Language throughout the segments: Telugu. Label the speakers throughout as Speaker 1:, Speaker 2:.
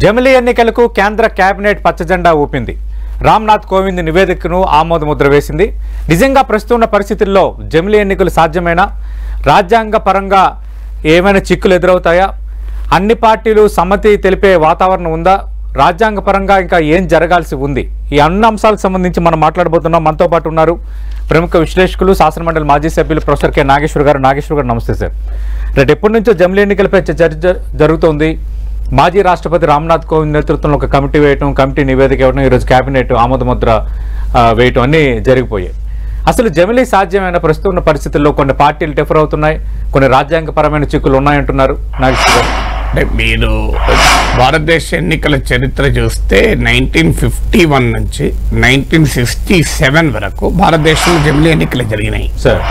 Speaker 1: జమిలీ ఎన్నికలకు కేంద్ర కేబినెట్ పచ్చజెండా ఊపింది. రామ్నాథ్ కోవింద్ నివేదికను ఆమోద ముద్ర వేసింది. నిజంగా ప్రస్తుత పరిస్థితుల్లో జమిలీ ఎన్నికలు సాధ్యమేనా? రాజ్యాంగ పరంగా ఏమైనా చిక్కులు ఎదురవుతాయా? అన్ని పార్టీలు సమ్మతి తెలిపే వాతావరణం ఉందా? రాజ్యాంగ పరంగా ఇంకా ఏం జరగాల్సి ఉంది? ఈ అన్ని అంశాలకు సంబంధించి మనం మాట్లాడబోతున్నాం. మనతో పాటు ఉన్నారు ప్రముఖ విశ్లేషకులు, శాసనమండలి మాజీ సభ్యులు ప్రొఫెసర్ కె నాగేశ్వర్ గారు. నాగేశ్వర్ గారు నమస్తే సార్. రేపు ఎప్పటి నుంచో జమిలీ ఎన్నికలపై చర్చ జరుగుతోంది. మాజీ రాష్ట్రపతి రామ్నాథ్ కోవింద్ నేతృత్వంలో ఒక కమిటీ వేయటం, కమిటీ నివేదిక ఇవ్వడం, ఈరోజు కేబినెట్ ఆమోద ముద్ర వేయటం అన్నీ జరిగిపోయాయి. అసలు జమిలీ సాధ్యమైన ప్రస్తుత పరిస్థితుల్లో కొన్ని పార్టీలు డిఫర్ అవుతున్నాయి, కొన్ని రాజ్యాంగపరమైన చిక్కులు ఉన్నాయంటున్నారు. నాగేశ్వర్ గారు,
Speaker 2: అంటే మీరు భారతదేశ ఎన్నికల చరిత్ర చూస్తే 1951 నుంచి 1967 వరకు భారతదేశంలో జమిలీ ఎన్నికలు జరిగినాయి సార్.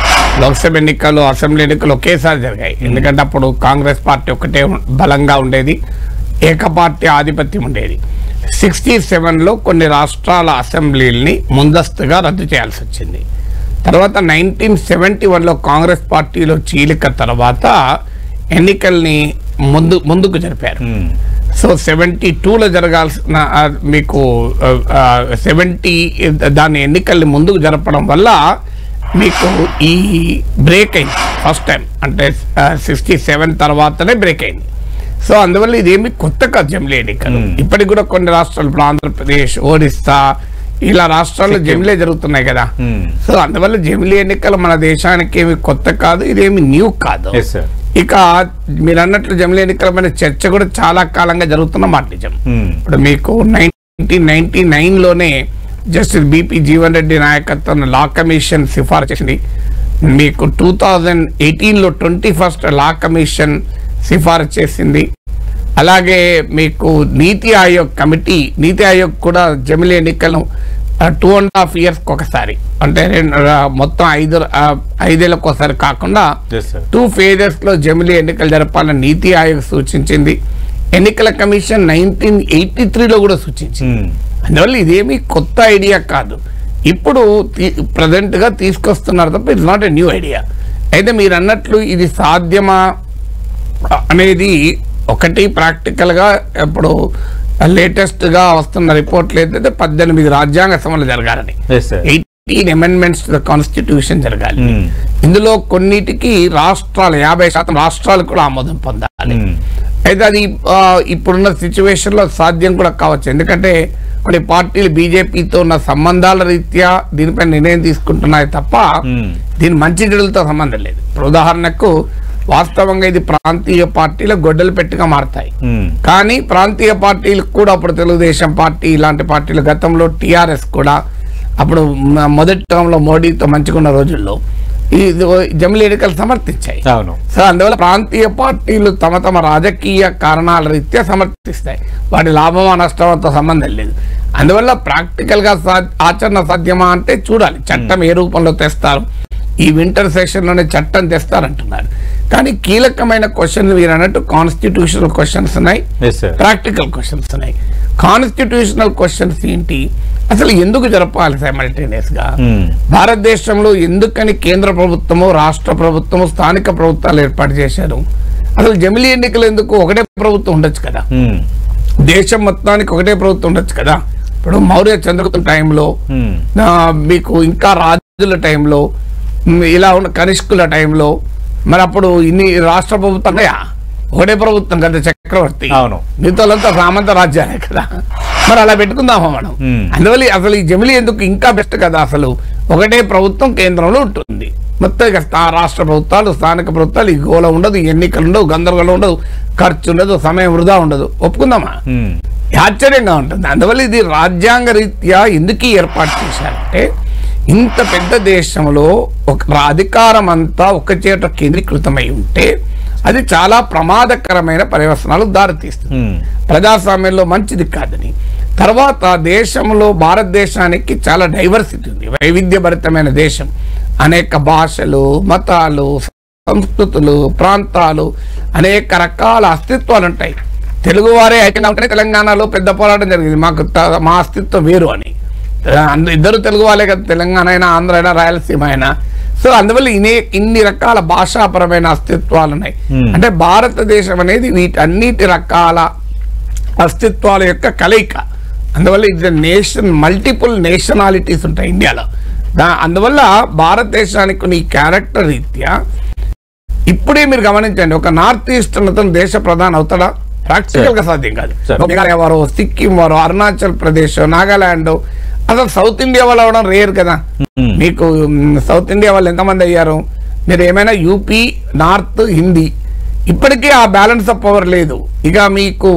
Speaker 2: లోక్సభ ఎన్నికలు, అసెంబ్లీ ఎన్నికలు ఒకేసారి జరిగాయి. ఎందుకంటే అప్పుడు కాంగ్రెస్ పార్టీ ఒకటే బలంగా ఉండేది, ఏకపార్టీ ఆధిపత్యం ఉండేది. 67లో కొన్ని రాష్ట్రాల అసెంబ్లీల్ని ముందస్తుగా రద్దు చేయాల్సి వచ్చింది. తర్వాత 1971లో కాంగ్రెస్ పార్టీలో చీలిక తర్వాత ఎన్నికల్ని ముందుకు జరిపారు. సో 72లో జరగాల్సిన మీకు 70 దాని ఎన్నికల్ని ముందుకు జరపడం వల్ల మీకు ఈ బ్రేక్ అయింది ఫస్ట్ టైం. అంటే 67 తర్వాతనే బ్రేక్ అయింది. సో అందువల్ల ఇదేమి కొత్త కాదు జమిలీ ఎన్నికలు. ఇప్పటికి కూడా కొన్ని రాష్ట్రాలు, ఇప్పుడు ఆంధ్రప్రదేశ్, ఒడిస్సా, ఇలా రాష్ట్రాల్లో జమిలీ జరుగుతున్నాయి కదా. సో అందువల్ల జమిలీ ఎన్నికలు మన దేశానికి ఏమి కొత్త కాదు, ఇదేమి న్యూ కాదు. ఇక మీరు అన్నట్లు జమిలీ ఎన్నికలమైన చర్చ కూడా చాలా కాలంగా జరుగుతున్న మాట నిజం. ఇప్పుడు మీకు 1999లోనే జస్టిస్ బిపి జీవన్ రెడ్డి నాయకత్వం లా కమిషన్ సిఫారసు చేసింది. మీకు 2018లో 21st లా కమిషన్ సిఫారసు చేసింది. అలాగే మీకు నీతి ఆయోగ్ కమిటీ, నీతి ఆయోగ్ కూడా జమిలీ ఎన్నికలను 2.5 years ఒకసారి, అంటే మొత్తం 5 ఏళ్ళకు ఒకసారి కాకుండా 2 phases లో జమిలీ ఎన్నికలు జరపాలని నీతి ఆయోగ్ సూచించింది. ఎన్నికల కమిషన్ 1983లో కూడా సూచించింది. అందువల్ల ఇదేమీ కొత్త ఐడియా కాదు, ఇప్పుడు ప్రజెంట్ గా తీసుకొస్తున్నారు తప్ప it's not a new idea. అయితే మీరు అన్నట్లు ఇది సాధ్యమా అనేది ఒకటి ప్రాక్టికల్ గా ఇప్పుడు లేటెస్ట్ గా వస్తున్న రిపోర్ట్లు ఏంటంటే 18 రాజ్యాంగ సవరణలు జరగాలని, 18 amendments టు ద కాన్స్టిట్యూషన్ జరగాలి. ఇందులో కొన్నిటికి రాష్ట్రాలు 50% రాష్ట్రాలు కూడా ఆమోదం పొందాలి. అయితే అది ఇప్పుడున్న సిచ్యువేషన్ లో సాధ్యం కూడా కావచ్చు. ఎందుకంటే కొన్ని పార్టీలు బీజేపీతో ఉన్న సంబంధాల రీత్యా దీనిపై నిర్ణయం తీసుకుంటున్నాయి తప్ప దీని మంచి చెడులతో సంబంధం లేదు. ఇప్పుడు ఉదాహరణకు వాస్తవంగా ఇది ప్రాంతీయ పార్టీల గొడ్డలు పెట్టిగా మారుతాయి. కానీ ప్రాంతీయ పార్టీలు కూడా అప్పుడు తెలుగుదేశం పార్టీ ఇలాంటి పార్టీలు, గతంలో టిఆర్ఎస్ కూడా అప్పుడు మొదటి టర్మ్లో మోడీతో మంచుకున్న రోజుల్లో ఈ జమిలీ ఎన్నికలు సమర్థించాయి. సో అందువల్ల ప్రాంతీయ పార్టీలు తమ తమ రాజకీయ కారణాల రీత్యా సమర్థిస్తాయి, వాటి లాభమా నష్టంతో సంబంధం లేదు. అందువల్ల ప్రాక్టికల్ గా ఆచరణ సాధ్యమా అంటే చూడాలి, చట్టం ఏ రూపంలో తెస్తారు. ఈ వింటర్ సెషన్ లోనే చట్టం తెస్తారంటున్నారు. కానీ కీలకమైన క్వశ్చన్ మీరు అన్నట్టు కాన్స్టిట్యూషనల్ క్వశ్చన్స్ ఉన్నాయి, ప్రాక్టికల్ క్వశ్చన్స్ ఉన్నాయి. కాన్స్టిట్యూషనల్ క్వశ్చన్స్ ఏంటి? అసలు ఎందుకు జరపాలి సైమల్టేనియస్ గా? భారతదేశంలో ఎందుకని కేంద్ర ప్రభుత్వము, రాష్ట్ర ప్రభుత్వము, స్థానిక ప్రభుత్వాలు ఏర్పాటు చేశారు? అసలు జమిలీ ఎన్నికలు ఎందుకు? ఒకటే ప్రభుత్వం ఉండొచ్చు కదా, దేశం మొత్తానికి ఒకటే ప్రభుత్వం ఉండొచ్చు కదా. ఇప్పుడు మౌర్య చంద్రగుప్త టైంలో, మీకు ఇంకా రాజుల టైంలో, ఇలా ఉన్న కనిష్కుల టైంలో, మరి అప్పుడు ఇన్ని రాష్ట్ర ప్రభుత్వం ఒకటే ప్రభుత్వం కదా, చక్రవర్తి. మిగతాలంతా సామంత రాజ్యాలే కదా. మరి అలా పెట్టుకుందామా మనం? అందువల్ల అసలు ఈ జమిలీ ఎందుకు? ఇంకా బెస్ట్ కదా, అసలు ఒకటే ప్రభుత్వం కేంద్రంలో ఉంటుంది. మొత్తం రాష్ట్ర ప్రభుత్వాలు, స్థానిక ప్రభుత్వాలు, ఈ గోళ ఉండదు, ఎన్నికలు ఉండవు, గందరగోళం ఉండదు, ఖర్చు ఉండదు, సమయం వృధా ఉండదు. ఒప్పుకుందామా? ఆశ్చర్యంగా ఉంటుంది. అందువల్ల ఇది రాజ్యాంగ రీత్యా ఎందుకు ఏర్పాటు చేశారంటే, ఇంత పెద్ద దేశంలో ఒక అధికారం అంతా ఒక చేట కేంద్రీకృతమై ఉంటే అది చాలా ప్రమాదకరమైన పర్యవసనాలకు దారితీస్తుంది. ప్రజాస్వామ్యంలో మంచిది కాదని. తర్వాత దేశంలో, భారతదేశానికి చాలా డైవర్సిటీ ఉంది, వైవిధ్యభరితమైన దేశం. అనేక భాషలు, మతాలు, సంస్కృతులు, ప్రాంతాలు, అనేక రకాల అస్తిత్వాలు ఉంటాయి. తెలుగువారే ఐక్యంగా ఉంటేనే తెలంగాణలో పెద్ద పోరాటం జరిగింది, మా అస్తిత్వం వేరు అని. ఇద్దరు తెలుగు వాళ్ళే కదా, తెలంగాణ అయినా, ఆంధ్ర అయినా, రాయలసీమ అయినా. సో అందువల్ల ఇన్ని రకాల భాషాపరమైన అస్తిత్వాలు ఉన్నాయి. అంటే భారతదేశం అనేది వీటన్నిటి రకాల అస్తిత్వాల యొక్క కలయిక. అందువల్ల ఇది నేషన్ మల్టిపుల్ నేషనాలిటీస్ ఉంటాయి ఇండియాలో. అందువల్ల భారతదేశానికి ఈ క్యారెక్టర్ రీత్యా ఇప్పుడే మీరు గమనించండి, ఒక నార్త్ ఈస్టర్న్ అతను దేశ ప్రధాని అవుతాడా? ప్రాక్టికల్ గా సాధ్యం కాదు. మేఘాలయ వారు, సిక్కిం వారు, అరుణాచల్ ప్రదేశ్, నాగాలాండ్, అసలు సౌత్ ఇండియా వాళ్ళు అవడం రేర్ కదా. మీకు సౌత్ ఇండియా వాళ్ళు ఎంతమంది అయ్యారు? మీరు ఏమైనా యూపీ, నార్త్, హిందీ, ఇప్పటికీ ఆ బ్యాలెన్స్ ఆఫ్ పవర్ లేదు. ఇక మీకు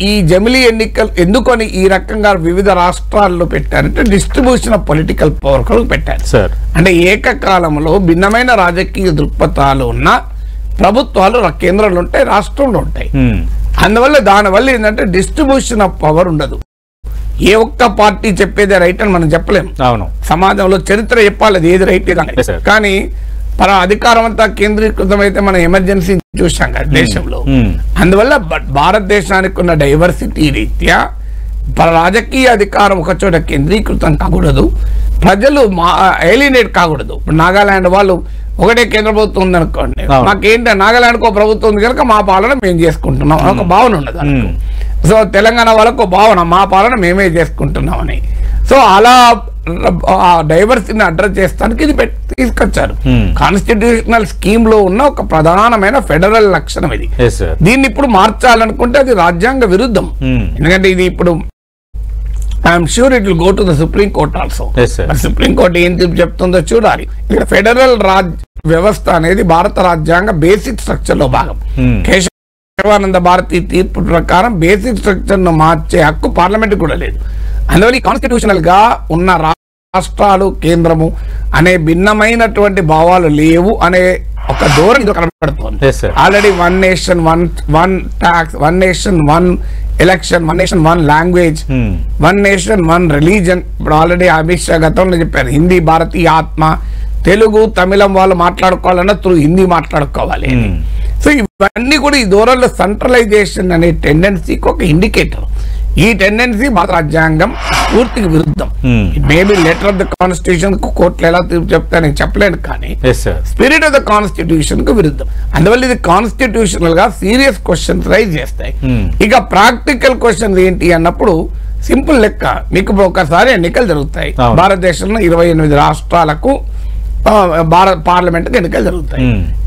Speaker 2: ఈ జమిలీ ఎన్నికలు ఎందుకని ఈ రకంగా వివిధ రాష్ట్రాల్లో పెట్టారంటే డిస్ట్రిబ్యూషన్ ఆఫ్ పొలిటికల్ పవర్ కొరకు పెట్టారు. అంటే ఏకకాలంలో భిన్నమైన రాజకీయ దృక్పథాలు ఉన్న ప్రభుత్వాలు కేంద్రంలో ఉంటాయి, రాష్ట్రంలో ఉంటాయి. అందువల్ల దానివల్ల ఏంటంటే డిస్ట్రిబ్యూషన్ ఆఫ్ పవర్ ఉండదు. ఏ ఒక్క పార్టీ చెప్పేదే రైట్ అని మనం చెప్పలేము. సమాజంలో చరిత్ర చెప్పాలి అది ఏది రైట్ కానీ అధికారం అంతా కేంద్రీకృతం అయితే మనం ఎమర్జెన్సీ చూసాం కదా దేశంలో. అందువల్ల భారతదేశానికి ఉన్న డైవర్సిటీ రీత్యా రాజకీయ అధికారం ఒక చోట కేంద్రీకృతం కాకూడదు, ప్రజలు ఏలినేట్ కాకూడదు. ఇప్పుడు నాగాలాండ్ వాళ్ళు ఒకటే కేంద్ర ప్రభుత్వం ఉందనుకోండి, మాకేంటి నాగాలాండ్కి ఒక ప్రభుత్వం ఉంది కనుక మా పాలన మేము చేసుకుంటున్నాం ఒక భావన ఉన్నది. సో తెలంగాణ వాళ్ళకు భావన మా పాలన మేమే చేసుకుంటున్నామని. సో అలా డైవర్సిటీని అడ్రస్ చేస్తానికి ఇది తీసుకొచ్చారు. కాన్స్టిట్యూషనల్ స్కీమ్ లో ఉన్న ఒక ప్రధానమైన ఫెడరల్ లక్షణం ఇది. దీన్ని ఇప్పుడు మార్చాలనుకుంటే అది రాజ్యాంగ విరుద్ధం. ఎందుకంటే ఇది ఇప్పుడు I'm sure it will go to the supreme court also. Supreme court ఏం చెప్తుందో చూడాలి. ఇక్కడ ఫెడరల్ వ్యవస్థ అనేది భారత రాజ్యాంగ బేసిక్ స్ట్రక్చర్ లో భాగం. కేశవానంద భారతి తీర్పు ప్రకారం బేసిక్ స్ట్రక్చర్ ను మార్చే హక్కు పార్లమెంట్ కూడా లేదు. అందువల్ల కాన్స్టిట్యూషనల్ గా ఉన్న రాష్ట్రాలు కేంద్రము అనే భిన్నమైనటువంటి భావాలు లేవు అనే ఒక ధోరణి కనబడుతోంది. Already one nation one tax, one nation one election, one nation one language, one nation one religion. ఇప్పుడు ఆల్రెడీ అమిత్ షా గతంలో చెప్పారు హిందీ భారతీయ ఆత్మ, తెలుగు తమిళం వాళ్ళు మాట్లాడుకోవాలన్నా త్రూ హిందీ మాట్లాడుకోవాలి. సో ఇవన్నీ కూడా ఈ ధోరణిలో సెంట్రలైజేషన్ అనే టెండెన్సీకి ఒక ఇండికేటర్. ఈ టెండెన్సీ భారత రాజ్యాంగం పూర్తిగా విరుద్ధం. Maybe letter of the constitution కు కోర్టులు ఎలా తీర్పు చెప్తా నేను చెప్పలేను, కానీ స్పిరిట్ ఆఫ్ ద కాన్స్టిట్యూషన్ కు విరుద్ధం. అందువల్ల ఇది కాన్స్టిట్యూషనల్ గా సీరియస్ క్వశ్చన్స్ రైజ్ చేస్తాయి. ఇక ప్రాక్టికల్ క్వశ్చన్స్ ఏంటి అన్నప్పుడు సింపుల్ లెక్క, మీకు ఒకసారి ఎన్నికలు జరుగుతాయి భారతదేశంలో 28 రాష్ట్రాలకు పార్లమెంట్ ఎన్నికలు జరుగుతాయి.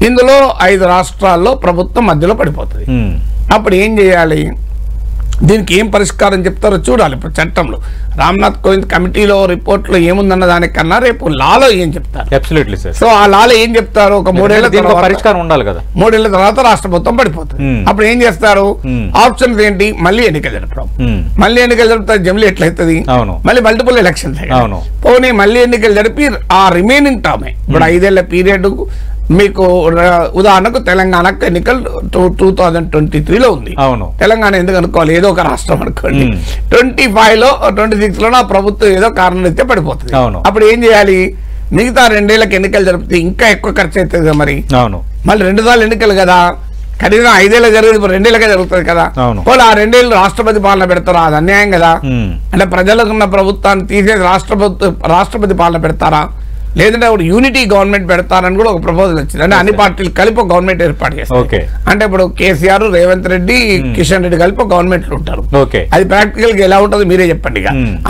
Speaker 2: ఇందులో 5 రాష్ట్రాల్లో ప్రభుత్వం మధ్యలో పడిపోతుంది. అప్పుడు ఏం చేయాలి? దీనికి ఏం పరిష్కారం చెప్తారో చూడాలి. ఇప్పుడు చట్టంలో రామ్నాథ్ కోవింద్ కమిటీలో రిపోర్ట్ లో ఏముందన్న దానికన్నా రేపు లాలో ఏం చెప్తారు. సో ఆ లాలో ఏం చెప్తారు? ఒక 3 ఏళ్ల
Speaker 1: పరిష్కారం ఉండాలి కదా.
Speaker 2: 3 ఏళ్ల తర్వాత రాష్ట్ర ప్రభుత్వం పడిపోతుంది. అప్పుడు ఏం చేస్తారు? ఆప్షన్స్ ఏంటి? మళ్ళీ ఎన్నికలు జరపడం. మళ్ళీ ఎన్నికలు జరిపితే జమిలీ ఎట్లయితుంది? మళ్ళీ మల్టిపుల్ ఎలక్షన్స్. పోనీ మళ్ళీ ఎన్నికలు జరిపి ఆ రిమైనింగ్ టర్మ్ ఇప్పుడు 5 ఏళ్ల పీరియడ్ మీకు ఉదాహరణకు తెలంగాణకు ఎన్నికలు 2023లో ఉంది. తెలంగాణ ఎందుకు అనుకోవాలి? ఏదో ఒక రాష్ట్రం అనుకోండి. 25లో 26లో నా ప్రభుత్వం ఏదో కారణం అయితే పడిపోతుంది. అప్పుడు ఏం చేయాలి? మిగతా 2 ఏళ్లకు ఎన్నికలు జరిపితే ఇంకా ఎక్కువ ఖర్చు అవుతుంది కదా. మళ్ళీ 2 సార్లు ఎన్నికలు కదా, కనీసం 5 ఏళ్ళకి జరిగేది 2 ఏళ్ళకే జరుగుతుంది కదా. పోనీ ఆ 2 ఏళ్ళు రాష్ట్రపతి పాలన పెడతారా? అది అన్యాయం కదా. అంటే ప్రజలకున్న ప్రభుత్వాన్ని తీసేసి రాష్ట్రపతి పాలన పెడతారా? లేదంటే ఇప్పుడు యూనిటీ గవర్నమెంట్ పెడతారని కూడా ఒక ప్రపోజల్ వచ్చింది. అంటే అన్ని పార్టీలు కలిపి ఒక గవర్నమెంట్ ఏర్పాటు చేస్తారు. అంటే ఇప్పుడు కేసీఆర్, రేవంత్ రెడ్డి, కిషన్ రెడ్డి కలిపి గవర్నమెంట్లు ఉంటారు. అది ప్రాక్టికల్ గా ఎలా ఉంటుందో మీరే చెప్పండి.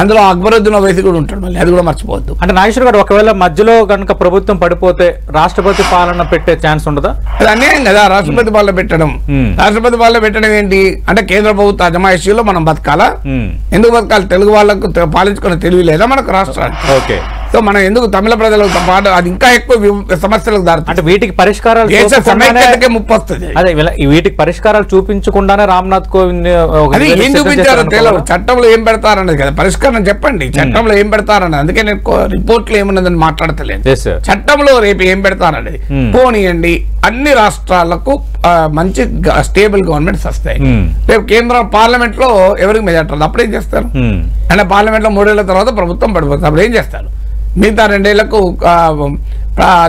Speaker 2: అందులో అక్బరుద్దీన్ ఓవైసీ కూడా ఉంటాడు, మళ్ళీ అది కూడా మర్చిపోవద్దు.
Speaker 1: అంటే నాగేశ్వర్ గారు, ఒకవేళ మధ్యలో కనుక ప్రభుత్వం పడిపోతే రాష్ట్రపతి పాలన పెట్టే ఛాన్స్ ఉండదా?
Speaker 2: అది అన్యాయం కదా రాష్ట్రపతి పాలన పెట్టడం. రాష్ట్రపతి పాలన పెట్టడం ఏంటి అంటే కేంద్ర ప్రభుత్వ అజమాయిషీలో మనం బతకాలా? ఎందుకు బతకాలి? తెలుగు వాళ్ళకు పాలించుకునే తెలివి లేదా మనకు రాష్ట్రానికి? సో మనం ఎందుకు తమిళ ప్రజలతో పాటు అది ఇంకా ఎక్కువ సమస్యలకు దారి.
Speaker 1: అంటే వీటికి పరిష్కారాలు
Speaker 2: ముప్పు వస్తుంది.
Speaker 1: అదే వీటికి పరిష్కారాలు చూపించకుండా రామ్నాథ్ కోవింద్
Speaker 2: ఏం చూపించారో తెలియదు. చట్టంలో ఏం పెడతారన్నది కదా పరిష్కారం చెప్పండి. చట్టంలో ఏం పెడతారన్నది, అందుకే నేను రిపోర్ట్లో ఏమున్నదని మాట్లాడతలేదు. చట్టంలో రేపు ఏం పెడతారన్నది పోనీయండి. అన్ని రాష్ట్రాలకు మంచి స్టేబుల్ గవర్నమెంట్స్ వస్తాయి. రేపు కేంద్ర పార్లమెంట్ లో ఎవరికి మెజార్టీ అప్పుడు ఏం చేస్తారు? అంటే పార్లమెంట్ లో 3 ఏళ్ల తర్వాత ప్రభుత్వం పడిపోతుంది. అప్పుడు ఏం చేస్తారు? మిగతా 2 ఏళ్లకు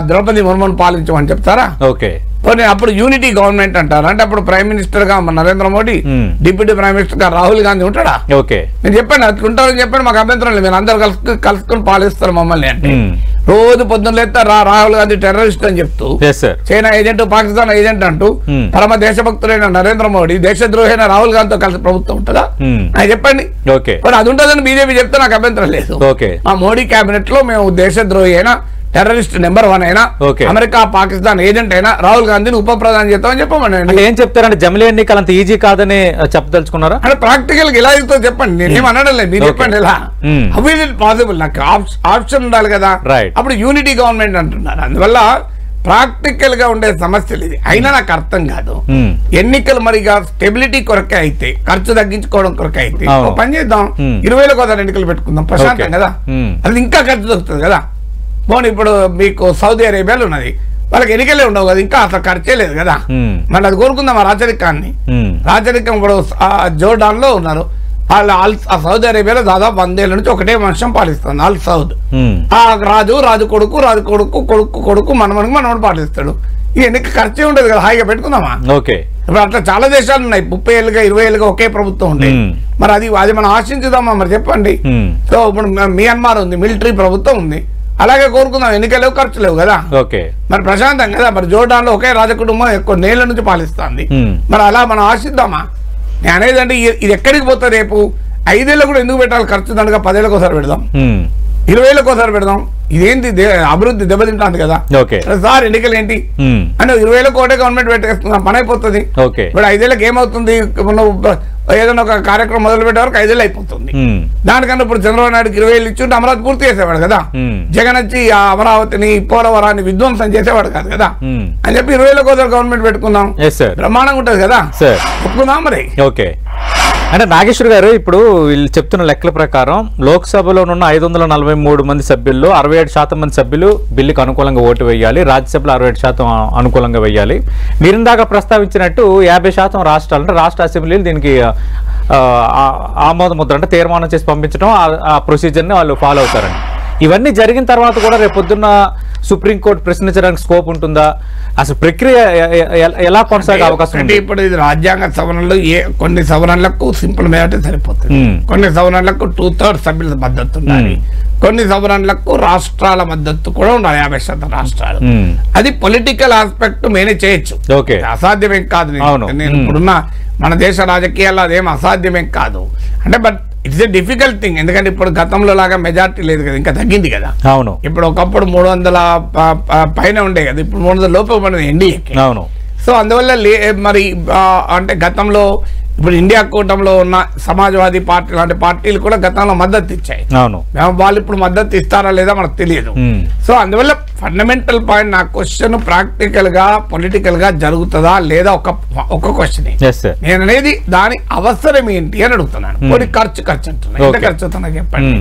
Speaker 2: ద్రౌపది ముర్మును పాలించమని చెప్తారా? అప్పుడు యూనిటీ గవర్నమెంట్ అంటారు. అంటే అప్పుడు ప్రైమ్ మినిస్టర్ గా Narendra Modi, deputy prime minister గా రాహుల్ గాంధీ ఉంటాడా? నేను చెప్పండి అట్లా ఉంటారని చెప్పండి, మాకు అభ్యంతరం లేదు. మీరు అందరు కలుసుకుని పాలిస్తారు మమ్మల్ని అంటే రోజు పొద్దున్న లేస్తా రాహుల్ గాంధీ టెర్రరిస్ట్ అని చెప్తూ చైనా ఏజెంట్ పాకిస్తాన్ ఏజెంట్ అంటూ పరమ దేశభక్తులైన నరేంద్ర మోడీ దేశద్రోహైన రాహుల్ గాంధీతో కలిసి ప్రభుత్వం ఉంటుందా ఆయన చెప్పండి. మరి అది ఉంటుందని బీజేపీ చెప్తే నాకు అభ్యంతరం లేదు. మా మోడీ కేబినెట్ లో మేము దేశద్రోహి అయినా టెర్రరిస్ట్ నెంబర్ 1 అయినా అమెరికా పాకిస్తాన్ ఏజెంట్ అయినా రాహుల్ గాంధీని ఉప ప్రధాని చేస్తామని చెప్పమండి.
Speaker 1: ఏం చెప్తారంటే జమిలీ ఎన్నికలు అంత ఈజీ కాదని చెప్పదలుచుకున్నారా అంటే
Speaker 2: ప్రాక్టికల్ గా ఇలా ఇస్తో చెప్పండి. నేనేం అనడం లేదు, మీరు చెప్పండి ఎలా హౌ ఇస్ ఇట్ పాసిబుల్. నాకు ఆప్షన్ ఉండాలి కదా. అప్పుడు యూనిటీ గవర్నమెంట్ అంటున్నారు. అందువల్ల ప్రాక్టికల్ గా ఉండే సమస్యలు ఇది. అయినా నాకు అర్థం కాదు, ఎన్నికలు మరిగా స్టెబిలిటీ కొరకే అయితే ఖర్చు తగ్గించుకోవడం కొరకే అయితే పని చేద్దాం, 20,000 కోసం ఎన్నికలు పెట్టుకుందాం ప్రశాంతం కదా. అది ఇంకా ఖర్చు దొరుకుతుంది కదా. పోనీ ఇప్పుడు మీకు సౌదీ అరేబియాలో ఉన్నది, వాళ్ళకి ఎన్నికలే ఉండవు కదా, ఇంకా అసలు ఖర్చే లేదు కదా. మరి అది కోరుకుందాం ఆ రాచరికాన్ని. రాచరికం ఇప్పుడు జోర్డాన్ లో ఉన్నారు వాళ్ళు. ఆ సౌదీ అరేబియాలో దాదాపు 100 ఏళ్ల నుంచి ఒకటే వంశం పాలిస్తుంది ఆల్ సౌద్. ఆ రాజు కొడుకు మనమడు పాలిస్తాడు. ఈ ఎన్నిక ఖర్చే ఉండదు కదా, హాయిగా పెట్టుకుందామా. ఇప్పుడు అట్లా చాలా దేశాలు ఉన్నాయి 30 ఏళ్ళుగా 20 ఏళ్ళుగా ఒకే ప్రభుత్వం ఉండే. మరి అది మనం ఆశించుదామా మరి చెప్పండి. సో ఇప్పుడు మియన్మార్ ఉంది, మిలిటరీ ప్రభుత్వం ఉంది, అలాగే కోరుకుందాం. ఎన్నికలేవు, ఖర్చు లేవు కదా. మరి ప్రశాంతం కదా. మరి జోర్డాన్ లో ఒకే రాజకుటుంబం ఎక్కువ నేళ్ల నుంచి పాలిస్తుంది. మరి అలా మనం ఆశిద్దామా. నేను అనేదంటే ఇది ఎక్కడికి పోతా రేపు 5 ఏళ్ళు కూడా ఎందుకు పెట్టాలి ఖర్చు, దండగా 10 ఏళ్ళకి ఒకసారి పెడదాం, 20 ఏళ్ళకి ఒకసారి పెడదాం. ఇదేంటి అభివృద్ధి దెబ్బతింటుంది కదా సార్. ఎన్నికలు ఏంటి అంటే 20 ఏళ్ళకి ఒకటే గవర్నమెంట్ పెట్టేస్తున్నాం, పని అయిపోతుంది. ఇప్పుడు 5 ఏళ్ళకి ఏమవుతుంది, ఏదైనా ఒక కార్యక్రమం మొదలు పెట్టే వరకు 5 ఏళ్ళు అయిపోతుంది. దానికన్నా ఇప్పుడు చంద్రబాబు నాయుడుకి 20 ఏళ్ళు ఇచ్చుంటే అమరావతి పూర్తి చేసేవాడు కదా. జగన్ వచ్చి ఆ అమరావతిని పోలవరాన్ని విధ్వంసం చేసేవాడు కాదు కదా. అని చెప్పి 20 ఏళ్ళకి ఒకసారి గవర్నమెంట్ పెట్టుకుందాం, బ్రహ్మాండంగా ఉంటది కదా. ఒప్పుకుందాం మరి.
Speaker 1: అంటే నాగేశ్వర్ గారు ఇప్పుడు వీళ్ళు చెప్తున్న లెక్కల ప్రకారం లోక్సభలోనున్న 543 మంది సభ్యుల్లో 67% మంది సభ్యులు బిల్లుకు అనుకూలంగా ఓటు వేయాలి, రాజ్యసభలో 67% అనుకూలంగా వేయాలి. మీరు ఇందాక ప్రస్తావించినట్టు 50% రాష్ట్రాలు అంటే రాష్ట్ర అసెంబ్లీలు దీనికి ఆమోద ముద్ర అంటే తీర్మానం చేసి పంపించడం, ఆ ప్రొసీజర్ని వాళ్ళు ఫాలో అవుతారండి. ఇవన్నీ జరిగిన తర్వాత కూడా రేపు పొద్దున్న సుప్రీంకోర్టు ప్రశ్నించడానికి స్కోప్ ఉంటుందా, అసలు ప్రక్రియ ఎలా కొనసాగే అవకాశం ఉంది?
Speaker 2: ఇప్పుడు ఇది రాజ్యాంగ సవరణలు కొన్ని సవరణలకు సింపుల్ మెజారిటీ సరిపోతుంది, కొన్ని సవరణలకు 2/3 సభ్యుల మద్దతు ఉండాలి, కొన్ని సవరణలకు రాష్ట్రాల మద్దతు కూడా ఉండాలి, 50% రాష్ట్రాలు. అది పొలిటికల్ ఆస్పెక్ట్ మేనేజ్ చేయొచ్చు, అసాధ్యమేం కాదు. నేను ఇప్పుడున్న మన దేశ రాజకీయాల్లో అదేం అసాధ్యమేం కాదు అంటే. But it's a difficult thing, ఎందుకంటే ఇప్పుడు గతంలో లాగా మెజార్టీ లేదు కదా, ఇంకా తగ్గింది కదా.
Speaker 1: అవును,
Speaker 2: ఇప్పుడు ఒకప్పుడు 300 పైన ఉండే కదా, ఇప్పుడు 300 లోపల పడింది ఎన్డీఏకి.
Speaker 1: అవును.
Speaker 2: సో అందువల్ల మరి అంటే గతంలో ఇప్పుడు ఇండియా కూటమిలో ఉన్న సమాజ్వాదీ పార్టీ లాంటి పార్టీలు కూడా గతంలో మద్దతు ఇచ్చాయి.
Speaker 1: అవును,
Speaker 2: వాళ్ళు ఇప్పుడు మద్దతు ఇస్తారా లేదా మనకు తెలియదు. సో అందువల్ల ఫండమెంటల్ పాయింట్ నా క్వశ్చన్ ప్రాక్టికల్ గా పొలిటికల్ గా జరుగుతుందా లేదా ఒక క్వశ్చన్. నేను అనేది దాని అవసరం ఏంటి అని అడుగుతున్నాను. కొన్ని ఖర్చు అంటున్నా, ఎంత ఖర్చు అవుతుందో చెప్పండి.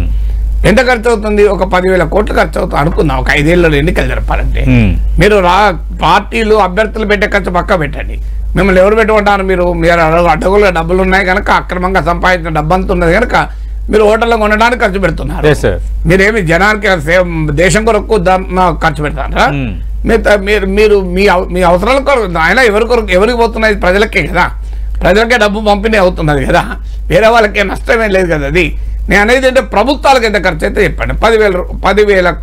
Speaker 2: ఎంత ఖర్చు అవుతుంది? ఒక 10,000 కోట్లు ఖర్చు అవుతుంది అనుకుందాం. ఒక 5 ఏళ్ళలో ఎన్నికలు జరపాలంటే మీరు పార్టీలు అభ్యర్థులు పెట్టే ఖర్చు పక్క పెట్టండి. మిమ్మల్ని ఎవరు పెట్టుకుంటారు? మీరు అడ్డగోలుగా డబ్బులు ఉన్నాయి కనుక, అక్రమంగా సంపాదించిన డబ్బంతా ఉన్నది కనుక మీరు హోటల్లో కొనడానికి ఖర్చు పెడుతున్నారు. మీరేమి జనానికి దేశం కొరకు ఖర్చు పెడతారా? మీరు మీ అవసరాల కొరకు, ఆయన ఎవరికి పోతున్నది? ప్రజలకే కదా, ప్రజలకే డబ్బు పంపిణీ అవుతున్నది కదా, వేరే వాళ్ళకే నష్టమేం లేదు కదా. అది నేను అనేది అంటే ప్రభుత్వాలకు ఎంత ఖర్చు అయితే చెప్పండి. 10,000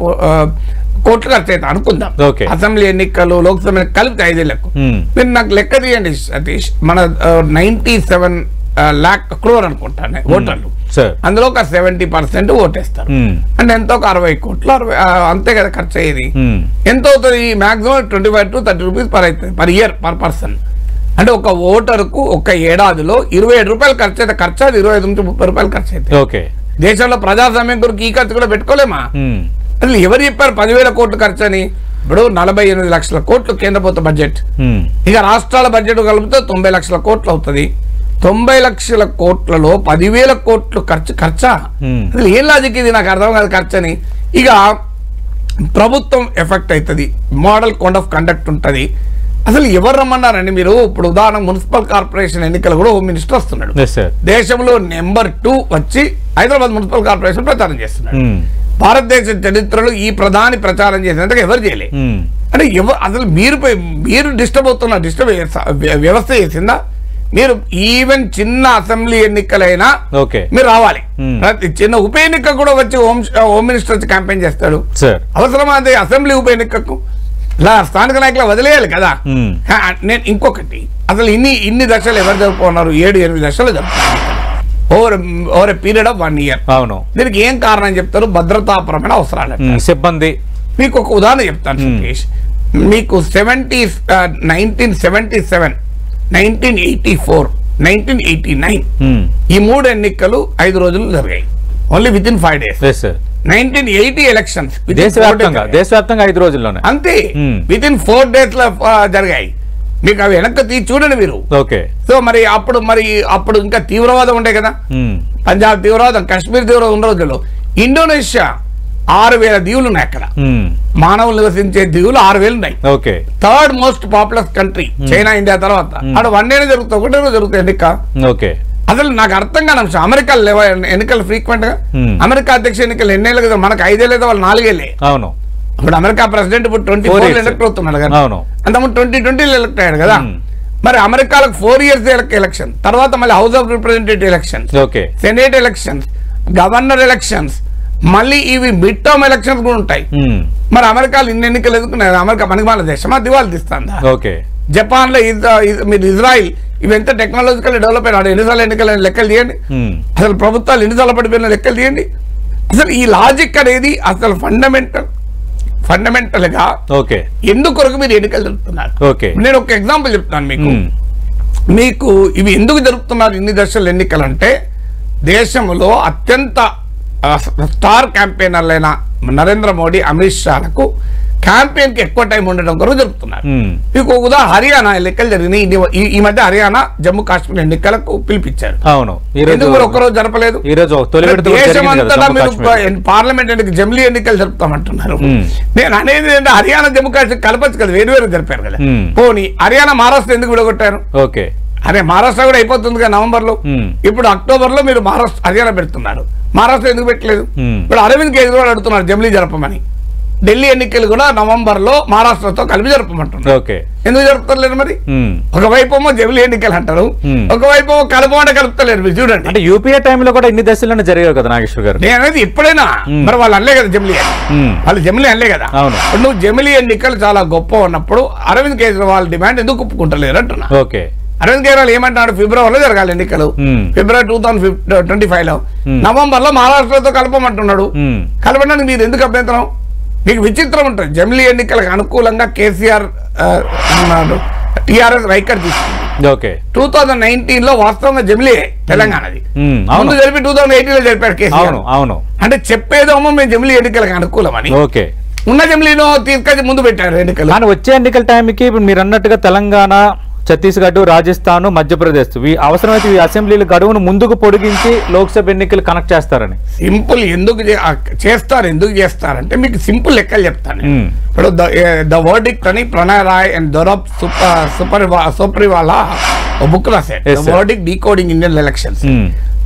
Speaker 2: కోట్లు ఖర్చు అయితే అనుకుందాం. అసెంబ్లీ ఎన్నికలు లోక్సభ కలిపి 5 ఏళ్లకు మీరు నాకు లెక్క తీయండి సతీష్. మన 97 lakh crore అనుకుంటాను ఓటర్లు, అందులో ఒక 70% ఓటేస్తారు అంటే ఎంత? ఒక 60 కోట్లు, అంతే కదా ఖర్చు అయ్యేది. ఎంత అవుతుంది? Maximum 25 to 30 rupees per year per person. అంటే ఒక ఓటరుకు ఒక ఏడాదిలో 27 రూపాయలు ఖర్చు అయితే, ఖర్చు అది 25 నుంచి 30 రూపాయలు ఖర్చు అయితే. దేశంలో ప్రజాస్వామ్యం కొరకు ఈ ఖర్చు కూడా పెట్టుకోలేమా? అసలు ఎవరు చెప్పారు 10,000 కోట్లు ఖర్చు అని? ఇప్పుడు 48 లక్షల కోట్లు కేంద్ర ప్రభుత్వ బడ్జెట్, ఇక రాష్ట్రాల బడ్జెట్ కలిపితే 90 లక్షల కోట్లు అవుతుంది. 90 లక్షల కోట్లలో 10,000 కోట్లు ఖర్చా? అసలు ఏం లాజిక్ ఇది? నాకు అర్థం కాదు ఖర్చు అని. ఇక ప్రభుత్వం ఎఫెక్ట్ అవుతుంది, మోడల్ కోడ్ ఆఫ్ కండక్ట్ ఉంటుంది. అసలు ఎవరు రమ్మన్నారండి మీరు? ఇప్పుడు ఉదాహరణ మున్సిపల్ కార్పొరేషన్ ఎన్నికలు కూడా హోమ్ మినిస్టర్ వస్తున్నాడు. దేశంలో నెంబర్ 2 వచ్చి హైదరాబాద్ మున్సిపల్ కార్పొరేషన్ ప్రచారం చేస్తున్నాడు. భారతదేశ చరిత్రలో ఈ ప్రధాని ప్రచారం చేసినందుకు ఎవరు చేయలే. అంటే అసలు మీరు డిస్టర్బ్ అవుతున్నారు. వ్యవస్థ చేసిందా? మీరు ఈవెన్ చిన్న అసెంబ్లీ ఎన్నికలైనా మీరు రావాలి. చిన్న ఉప ఎన్నిక కూడా వచ్చి హోమ్ మినిస్టర్ వచ్చి క్యాంపెయిన్ చేస్తాడు. అవసరమా అది అసెంబ్లీ ఉప ఎన్నికకు? ఇలా స్థానిక నాయకులు వదిలేయాలి కదా. నేను ఇంకొకటి, అసలు ఇన్ని దశలు ఎవరు జరుపుకున్నారు? 7-8 దశలు జరుపుకున్నారు ఓవర్ పీరియడ్ ఆఫ్ 1 year. అవును. దీనికి ఏం కారణం చెప్తారు? భద్రతాపరమైన అవసరాలు, సిబ్బంది. మీకు ఒక ఉదాహరణ చెప్తాను సుకేష్. మీకు 1977, 1984, 1989 ఈ 3 ఎన్నికలు 5 రోజులు జరిగాయి. Only with in 5 days. 1980 elections దేశవ్యాప్తంగా 5 రోజుల్లోనే అంతే, విత్ ఇన్ 4 days లో జరిగాయి. మీకు అవి వెనక్కి తీసి చూడండి మీరు. సో మరి అప్పుడు ఇంకా తీవ్రవాదం ఉండే కదా, పంజాబ్ తీవ్రవాదం, కాశ్మీర్ తీవ్రవాదం ఉన్న రోజుల్లో. ఇండోనేషియా 6,000 దీవులు ఉన్నాయి అక్కడ, మానవులు నివసించే దీవులు 6,000 ఉన్నాయి. Third most populous country China, India తర్వాత. అక్కడ 1 day జరుగుతుంది, 1 day జరుగుతుంది ఎన్నిక. అసలు నాకు అర్థం కాని అంశం, అమెరికా ఎన్నికలు ఫ్రీక్వెంట్ గా, అమెరికా అధ్యక్ష ఎన్నికలు ఎన్నేళ్ళు కదా, మనకు 5 ఏళ్ళు, వాళ్ళు 4 ఏళ్ళే. అవును. ఇప్పుడు అమెరికా ప్రెసిడెంట్ ఇప్పుడు 24 ఎలక్ట్ అవుతున్నాడు కదా, అంతకుముందు 2020 ఎలక్ట్ అయ్యాడు కదా. మరి అమెరికాలకు 4 years ఎలక్షన్, తర్వాత మళ్ళీ house of representative elections, senate elections, governor elections, మళ్ళీ ఇవి మిడ్ టర్మ్ ఎలక్షన్స్ కూడా ఉంటాయి. మరి అమెరికాలో ఇన్ని ఎన్నికలు ఎదుర్కొన్నాయి. అమెరికా పనికిమాల దేశమా, దివాళి తీస్తుందా? జపాన్ లో మీరు ఇజ్రాయిల్, ఇవి ఎంత టెక్నాలజికల్ డెవలప్ అయినా ఎన్నిసార్లు ఎన్నికలు లెక్కలు తీయండి, అసలు ప్రభుత్వాలు ఎన్నిసార్లు పడిపోయిన లెక్కలు తీయండి. అసలు ఈ లాజిక్ అనేది అసలు ఫండమెంటల్ గా ఎందుకొరకు మీరు ఎన్నికలు జరుపుతున్నారు? నేను ఒక ఎగ్జాంపుల్ చెప్తాను మీకు ఇవి ఎందుకు జరుపుతున్నారు ఇన్ని దశలు ఎన్నికలు అంటే, దేశంలో అత్యంత స్టార్ క్యాంపెయినర్లైన నరేంద్ర మోడీ, అమిత్ షాలకు క్యాంపెయిన్ కి ఎక్కువ టైం ఉండడం కొరకు జరుపుతున్నారు. మీకు ఉదాహరణ హర్యానా ఎన్నికలు జరిగినాయి ఈ మధ్య. హర్యానా, జమ్మూ కాశ్మీర్ ఎన్నికలకు పిలిపించారు. అవును. ఎందుకు ఒక్కరోజు జరపలేదు? దేశమంతటా మీరు పార్లమెంట్ ఎన్నిక, జమిలీ ఎన్నికలు జరుపుతామంటున్నారు. నేను అనేది ఏంటంటే హర్యానా, జమ్మూ కాశ్మీర్ కలపచ్చు కదా, వేరు జరిపారు కదా. పోనీ హర్యానా, మహారాష్ట్ర ఎందుకు విడగొట్టారు? అరే మహారాష్ట్ర కూడా అయిపోతుంది కదా నవంబర్ లో. ఇప్పుడు అక్టోబర్ లో మీరు మహారాష్ట్ర, హర్యానా పెడుతున్నారు. మహారాష్ట్ర ఎందుకు పెట్టలేదు? ఇప్పుడు అరవింద్ కేజ్రీవాల్ అడుగుతున్నారు జమిలీ జరపమని. ఢిల్లీ ఎన్నికలు కూడా నవంబర్ లో మహారాష్ట్రతో కలిపి జరపమంటున్నారు. ఎందుకు జరుపుతలేరు? మరి ఒకవైపు జమిలీ ఎన్నికలు అంటారు, ఒకవైపు కలుపుమంటే కలుపుతలేరు. మీరు చూడండి, అంటే యూపీఏ టైంలో కూడా ఇన్ని దశలను జరిగాయి కదా నాగేశ్వర్ గారు. నేను అనేది ఎప్పుడైనా మరి వాళ్ళు అనలే కదా జమిలీ, వాళ్ళు జమిలీ అనలే కదా. నువ్వు జమిలీ ఎన్నికలు చాలా గొప్ప ఉన్నప్పుడు అరవింద్ కేజ్రీవాల్ డిమాండ్ ఎందుకు ఒప్పుకుంటలేరు అంటున్నా. అరవింద్ కేజ్రీవాల్ ఏమంటాడు? ఫిబ్రవరిలో జరగాలి ఎన్నికలు, ఫిబ్రవరి 2025 లో. నవంబర్ లో మహారాష్ట్రతో కలపమంటున్నాడు. కలపడానికి మీరు ఎందుకు అభ్యంతరం? మీకు విచిత్రం ఉంటుంది. జమిలీ ఎన్నికలకు అనుకూలంగా కేసీఆర్ టీఆర్ఎస్ వైఖరి తీసుకుంది. 2019 లో వాస్తవంగా జమిలీ తెలంగాణది ముందు జరిపి 2018 లో జరిపాడు కేసీఆర్. అంటే చెప్పేదేమో మేము జమిలీ ఎన్నికలకు అనుకూలమని, ఉన్న జమిలీలో తీసుకొచ్చి ముందు పెట్టారు ఎన్నికలు. వచ్చే ఎన్నికల టైంకి మీరు అన్నట్టుగా తెలంగాణ, ఛత్తీస్గఢ్, రాజస్థాన్, మధ్యప్రదేశ్ అవసరమైతే ఈ అసెంబ్లీల గడువును ముందుకు పొడిగించి లోక్సభ ఎన్నికలు కనెక్ట్ చేస్తారని. సింపుల్ ఎందుకు చేస్తారంటే మీకు సింపుల్ లెక్కలు చెప్తాను. ఇప్పుడు ద వర్డిక్ట్ అని ప్రణయ్ రాయ్ అండ్ దొరబ్ సూపర్వాలా బుక్ రాశారు. The verdict decoding Indian elections.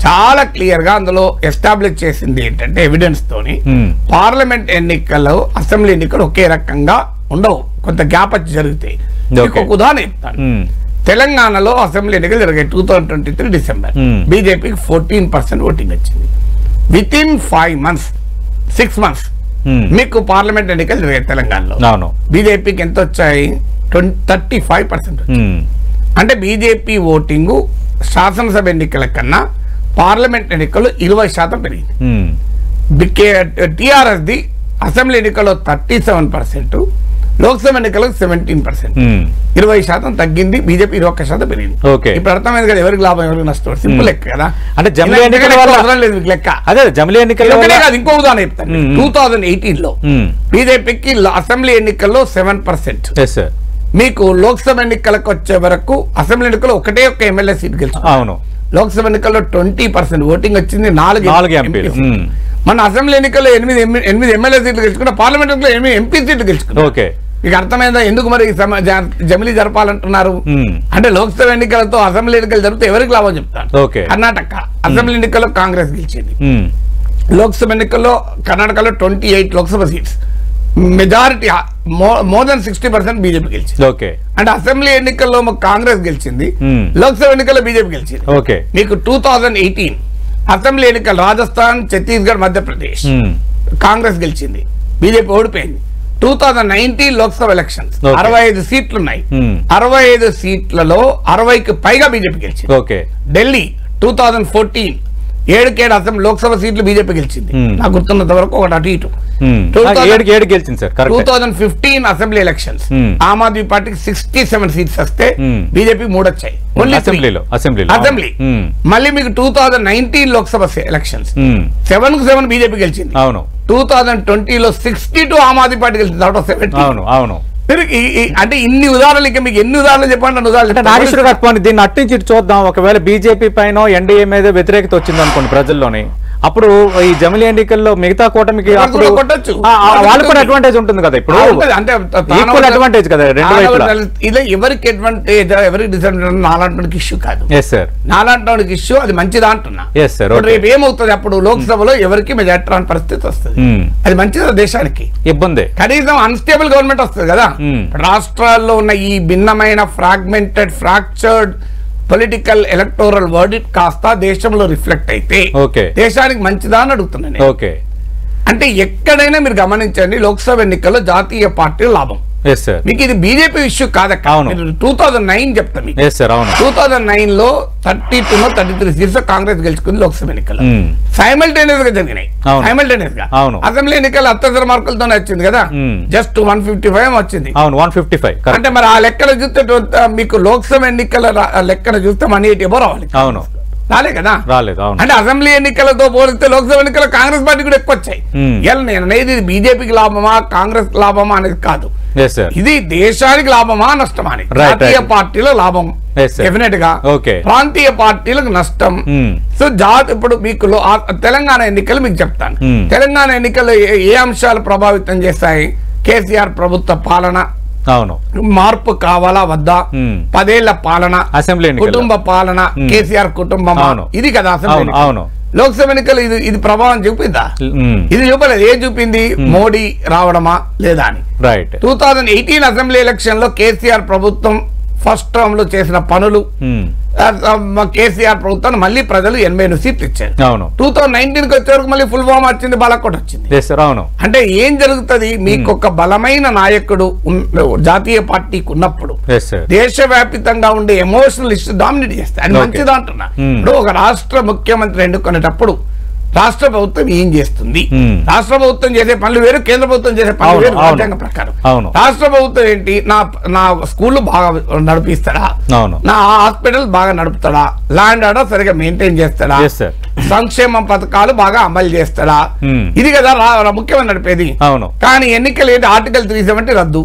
Speaker 2: చాలా క్లియర్ గా అందులో ఎస్టాబ్లిష్ చేసింది ఏంటంటే ఎవిడెన్స్ తోని పార్లమెంట్ ఎన్నికలు, అసెంబ్లీ ఎన్నికలు ఒకే రకంగా ఉండవు, కొంత గ్యాప్ వచ్చి జరుగుతాయి. ఒక ఉదాహరణ చెప్తాను. తెలంగాణలో అసెంబ్లీ ఎన్నికలు జరిగాయి 2023 డిసెంబర్. బీజేపీకి 14% ఓటింగ్ వచ్చింది. విత్ ఇన్ 6 months మీకు పార్లమెంట్ ఎన్నికలు జరిగాయి తెలంగాణలో. బీజేపీకి ఎంత వచ్చాయి? 35%. అంటే బీజేపీ ఓటింగ్ శాసనసభ ఎన్నికల కన్నా పార్లమెంట్ ఎన్నికల్లో 20% పెరిగింది. టిఆర్ఎస్ ది అసెంబ్లీ ఎన్నికల్లో 37%, లోక్సభ ఎన్నికలకు 17%, 20% తగ్గింది. బీజేపీ 21% పెరిగింది. ఇప్పుడు అర్థమైంది కదా ఎవరికి లాభం, ఎవరికి నష్టం. సింపుల్ లెక్క కదా. అంటే జమిలీ ఎన్నికల లేదు మీకు లెక్క. అదే జమిలీ ఎన్నికలు కాదు, ఇంకో ఉదాహరణ చెప్తాను. 2018 లో బీజేపీకి అసెంబ్లీ ఎన్నికల్లో 7%, మీకు లోక్సభ ఎన్నికలకు వచ్చే వరకు అసెంబ్లీ ఎన్నికల్లో ఒకే ఒక్క ఎమ్మెల్యే సీట్ గెలుచుకున్నారు. అవును. లోక్సభ ఎన్నికల్లో 20% ఓటింగ్ వచ్చింది, 4 ఎంపీలు. మన అసెంబ్లీ ఎన్నికల్లో 8 ఎమ్మెల్యే సీట్లు గెలుచుకున్నా, పార్లమెంట్ ఎన్నికల్లో 8 ఎంపీ సీట్లు గెలుచుకున్నారు. మీకు అర్థమైందా ఎందుకు మరి జమిలీ జరపాలంటున్నారు? అంటే లోక్సభ ఎన్నికలతో అసెంబ్లీ ఎన్నికలు జరిపితే ఎవరికి లాభం చెప్తాను. కర్ణాటక అసెంబ్లీ ఎన్నికల్లో కాంగ్రెస్ గెలిచింది. లోక్సభ ఎన్నికల్లో కర్ణాటకలో 28 Lok Sabha seats, majority more than 60% BJP గెలిచింది.
Speaker 1: ఓకే,
Speaker 2: అంటే అసెంబ్లీ ఎన్నికల్లో కాంగ్రెస్ గెలిచింది, లోక్సభ ఎన్నికల్లో బీజేపీ గెలిచింది.
Speaker 1: ఓకే,
Speaker 2: మీకు 2018 అసెంబ్లీ ఎన్నికలు రాజస్థాన్, ఛత్తీస్గఢ్, మధ్యప్రదేశ్ కాంగ్రెస్ గెలిచింది, బీజేపీ ఓడిపోయింది. 2019 లోక్సభ ఎలక్షన్స్ 65 సీట్లు ఉన్నాయి. 65 సీట్లలో 60కి పైగా బీజేపీ గెలిచింది.
Speaker 1: ఓకే,
Speaker 2: ఢిల్లీ 2014 7 అసెంబ్లీ లోక్సభ సీట్లు బీజేపీ గెలిచింది, నాకు గుర్తున్నంత వరకు ఒకటి అటు ఇటు. 2015 అసెంబ్లీ ఎలక్షన్స్ ఆమ్ ఆద్మీ పార్టీకి 67 సీట్స్ వస్తే బీజేపీ 3 వచ్చాయి అసెంబ్లీ. మళ్ళీ మీకు 2019 లోక్సభ ఎలక్షన్స్ 7 బీజేపీ గెలిచింది. 2020లో 62 ఆమ్ ఆద్మీ పార్టీ గెలిచింది అవుట్ ఆఫ్ 70. అంటే ఇన్ని ఉదాహరణలు, ఇక మీకు ఎన్ని ఉదాహరణలు చెప్పండి.
Speaker 1: నాగేశ్వర గారు దీన్ని అట్టించి చూద్దాం. ఒకవేళ బీజేపీ పైన ఎన్డీఏ మీద వ్యతిరేకత వచ్చింది అనుకోండి ప్రజల్లోని, అప్పుడు ఈ జమిలీ ఎన్నికల్లో మిగతా కూటమికి వాళ్ళు కూడా అడ్వాంటేజ్ ఉంటుంది కదా. ఇప్పుడు
Speaker 2: అంటే
Speaker 1: ఈక్వల్ అడ్వాంటేజ్ కదా రెండు వైపులా.
Speaker 2: ఇలా ఎవరికి అడ్వాంటేజ్ ఎవరికి డిసడ్వాంటేజ్ నాలాంటి ఇష్యూ కాదు. నాలాంటి ఇష్యూ అది మంచిదా అంటున్నా. రేపు ఏమవుతుంది అప్పుడు లోక్సభలో ఎవరికి మెజారిటీ రాని పరిస్థితి వస్తుంది. అది మంచిదా దేశానికి?
Speaker 1: ఇబ్బంది.
Speaker 2: కనీసం అన్స్టేబుల్ గవర్నమెంట్ వస్తుంది కదా. రాష్ట్రాల్లో ఉన్న ఈ భిన్నమైన ఫ్రాక్చర్డ్ పొలిటికల్ ఎలక్టోరల్ వర్డిట్ కాస్త దేశంలో రిఫ్లెక్ట్ అయితే దేశానికి మంచిదా అని అడుగుతున్నాను. అంటే ఎక్కడైనా మీరు గమనించండి, లోక్సభ ఎన్నికల్లో జాతీయ పార్టీ లాభం. మీకు ఇది బీజేపీ ఇష్యూ కాదక్క. 2009 చెప్తా మీకు. 2009లో 32-33 సీట్స్ కాంగ్రెస్ గెలుచుకుంది లోక్సభ ఎన్నికల్లో. సైమల్టేనియస్ గా జరిగినాయి. సైమల్టేనియస్ గా అసెంబ్లీ ఎన్నికలు అత్యవసర మార్కులతోనే వచ్చింది కదా, జస్ట్ 155 వచ్చింది.
Speaker 1: 155
Speaker 2: అంటే మరి ఆ లెక్కలు చూస్తే మీకు లోక్సభ ఎన్నికల లెక్కన చూస్తే 180 రావాలి. రాలే కదా. అంటే అసెంబ్లీ ఎన్నికలతో పోలిస్తే లోక్సభ ఎన్నికల కాంగ్రెస్ పార్టీ కూడా ఎక్కువ వచ్చాయి. నేను అనేది బీజేపీకి లాభమా కాంగ్రెస్ లాభమా అనేది కాదు, ఇది దేశానికి లాభమా నష్టమా అని. జాతీయ పార్టీల లాభం డెఫినెట్ గా, ప్రాంతీయ పార్టీలకు నష్టం. సో ఇప్పుడు మీకు తెలంగాణ ఎన్నికలు మీకు చెప్తాను. తెలంగాణ ఎన్నికలు ఏ అంశాలు ప్రభావితం చేస్తాయి? కేసీఆర్ ప్రభుత్వ పాలన, మార్పు కావాలా వద్దా, 10 ఏళ్ల పాలన, అసెంబ్లీ కుటుంబ పాలన, కేసీఆర్ కుటుంబం, ఇది కదా అసెంబ్లీ. లోక్సభ ఎన్నికలు ఇది ప్రభావం చూపిందా? ఇది చూపలేదు. ఏం చూపింది? మోడీ రావడమా లేదా అని. 2018 అసెంబ్లీ ఎలక్షన్ లో కేసీఆర్ ప్రభుత్వం ఫస్ట్ టర్మ్ లో చేసిన పనులు, కేసీఆర్ ప్రభుత్వాన్ని మళ్ళీ ప్రజలు 88 సీట్లు ఇచ్చారు. 2019 కి వచ్చే వరకు మళ్ళీ ఫుల్వామా వచ్చింది, బాలకోట్ వచ్చింది. అంటే ఏం జరుగుతుంది? మీకు ఒక బలమైన నాయకుడు జాతీయ పార్టీకి ఉన్నప్పుడు దేశవ్యాప్తంగా ఉండే ఎమోషనల్ ఇష్యూ డామినేట్ చేస్తాయి. అది మంచిదా అంటున్నా. ఇప్పుడు ఒక రాష్ట్ర ముఖ్యమంత్రి ఎన్నుకునేటప్పుడు రాష్ట్ర ప్రభుత్వం ఏం చేస్తుంది, రాష్ట్ర ప్రభుత్వం చేసే పనులు వేరు, కేంద్ర ప్రభుత్వం చేసే పనులు వేరు. రాజ్యాంగ ప్రకారం రాష్ట్ర ప్రభుత్వం ఏంటి? నా స్కూల్ బాగా నడిపిస్తాడా, నా హాస్పిటల్ బాగా నడుపుతాడా, ల్యాండ్ ఆర్డర్ సరిగా మెయింటైన్ చేస్తాడా, సంక్షేమ పథకాలు బాగా అమలు చేస్తాడా, ఇది కదా ముఖ్యమంత్రి నడిపేది. కానీ ఎన్నికలు ఏంటి? ఆర్టికల్ 370 రద్దు.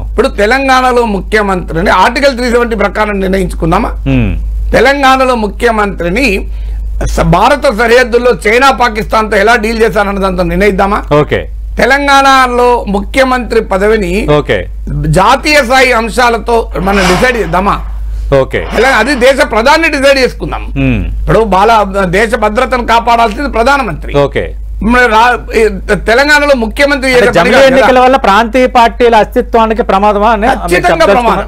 Speaker 2: ఇప్పుడు తెలంగాణలో ముఖ్యమంత్రిని ఆర్టికల్ 370 ప్రకారం నిర్ణయించుకుందామా? తెలంగాణలో ముఖ్యమంత్రిని భారత సరిహద్దుల్లో చైనా పాకిస్తాన్ తో ఎలా డీల్ చేశారన్న దాంతో నిర్ణయిద్దామా? తెలంగాణలో ముఖ్యమంత్రి పదవిని జాతీయ స్థాయి అంశాలతో మనం డిసైడ్ చేద్దామా? అది దేశ ప్రధాని డిసైడ్ చేసుకుందాం. ఇప్పుడు దేశ భద్రతను కాపాడాల్సింది ప్రధానమంత్రి. తెలంగాణలో ముఖ్యమంత్రి
Speaker 1: ఎన్నికల వల్ల ప్రాంతీయ పార్టీల అస్తిత్వానికి ప్రమాదమా?
Speaker 2: ఖచ్చితంగా ప్రమాదం.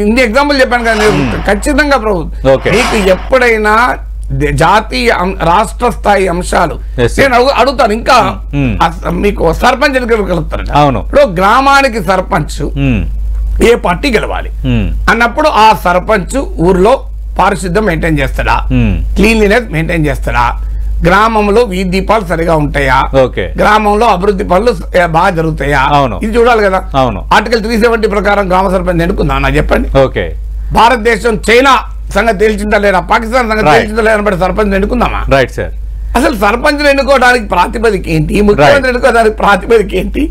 Speaker 2: ఇన్ని ఎగ్జాంపుల్ చెప్పాను కదా, ఖచ్చితంగా ప్రభుత్వం మీకు ఎప్పుడైనా జాతీయ రాష్ట్ర స్థాయి అంశాలు నేను అడుగుతాను. ఇంకా మీకు సర్పంచ్ ఎన్నికలుగుతారు. ఇప్పుడు గ్రామానికి సర్పంచ్ ఏ పార్టీ గెలవాలి అన్నప్పుడు ఆ సర్పంచ్ ఊర్లో పారిశుద్ధ్యం మెయింటైన్ చేస్తాడా, క్లీన్లీనెస్ మెయింటైన్ చేస్తాడా, గ్రామంలో వీధి దీపాలు సరిగా ఉంటాయా, గ్రామంలో అభివృద్ధి పనులు బాగా జరుగుతాయా, ఇది చూడాలి కదా. ఆర్టికల్ 370 ప్రకారం గ్రామ సర్పంచ్ ఎన్నుకుందా నాకు చెప్పండి. భారతదేశం చైనా సంగతి తేల్చిందా లేదా, పాకిస్తాన్ సంగతి తేల్చిందా లేదా, సర్పంచ్ ఎన్నుకుందామా? అసలు సర్పంచ్ ఎన్నుకోవడానికి ప్రాతిపదిక ఏంటి, ముఖ్యమంత్రి ఎన్నుకోవడానికి ప్రాతిపదిక ఏంటి,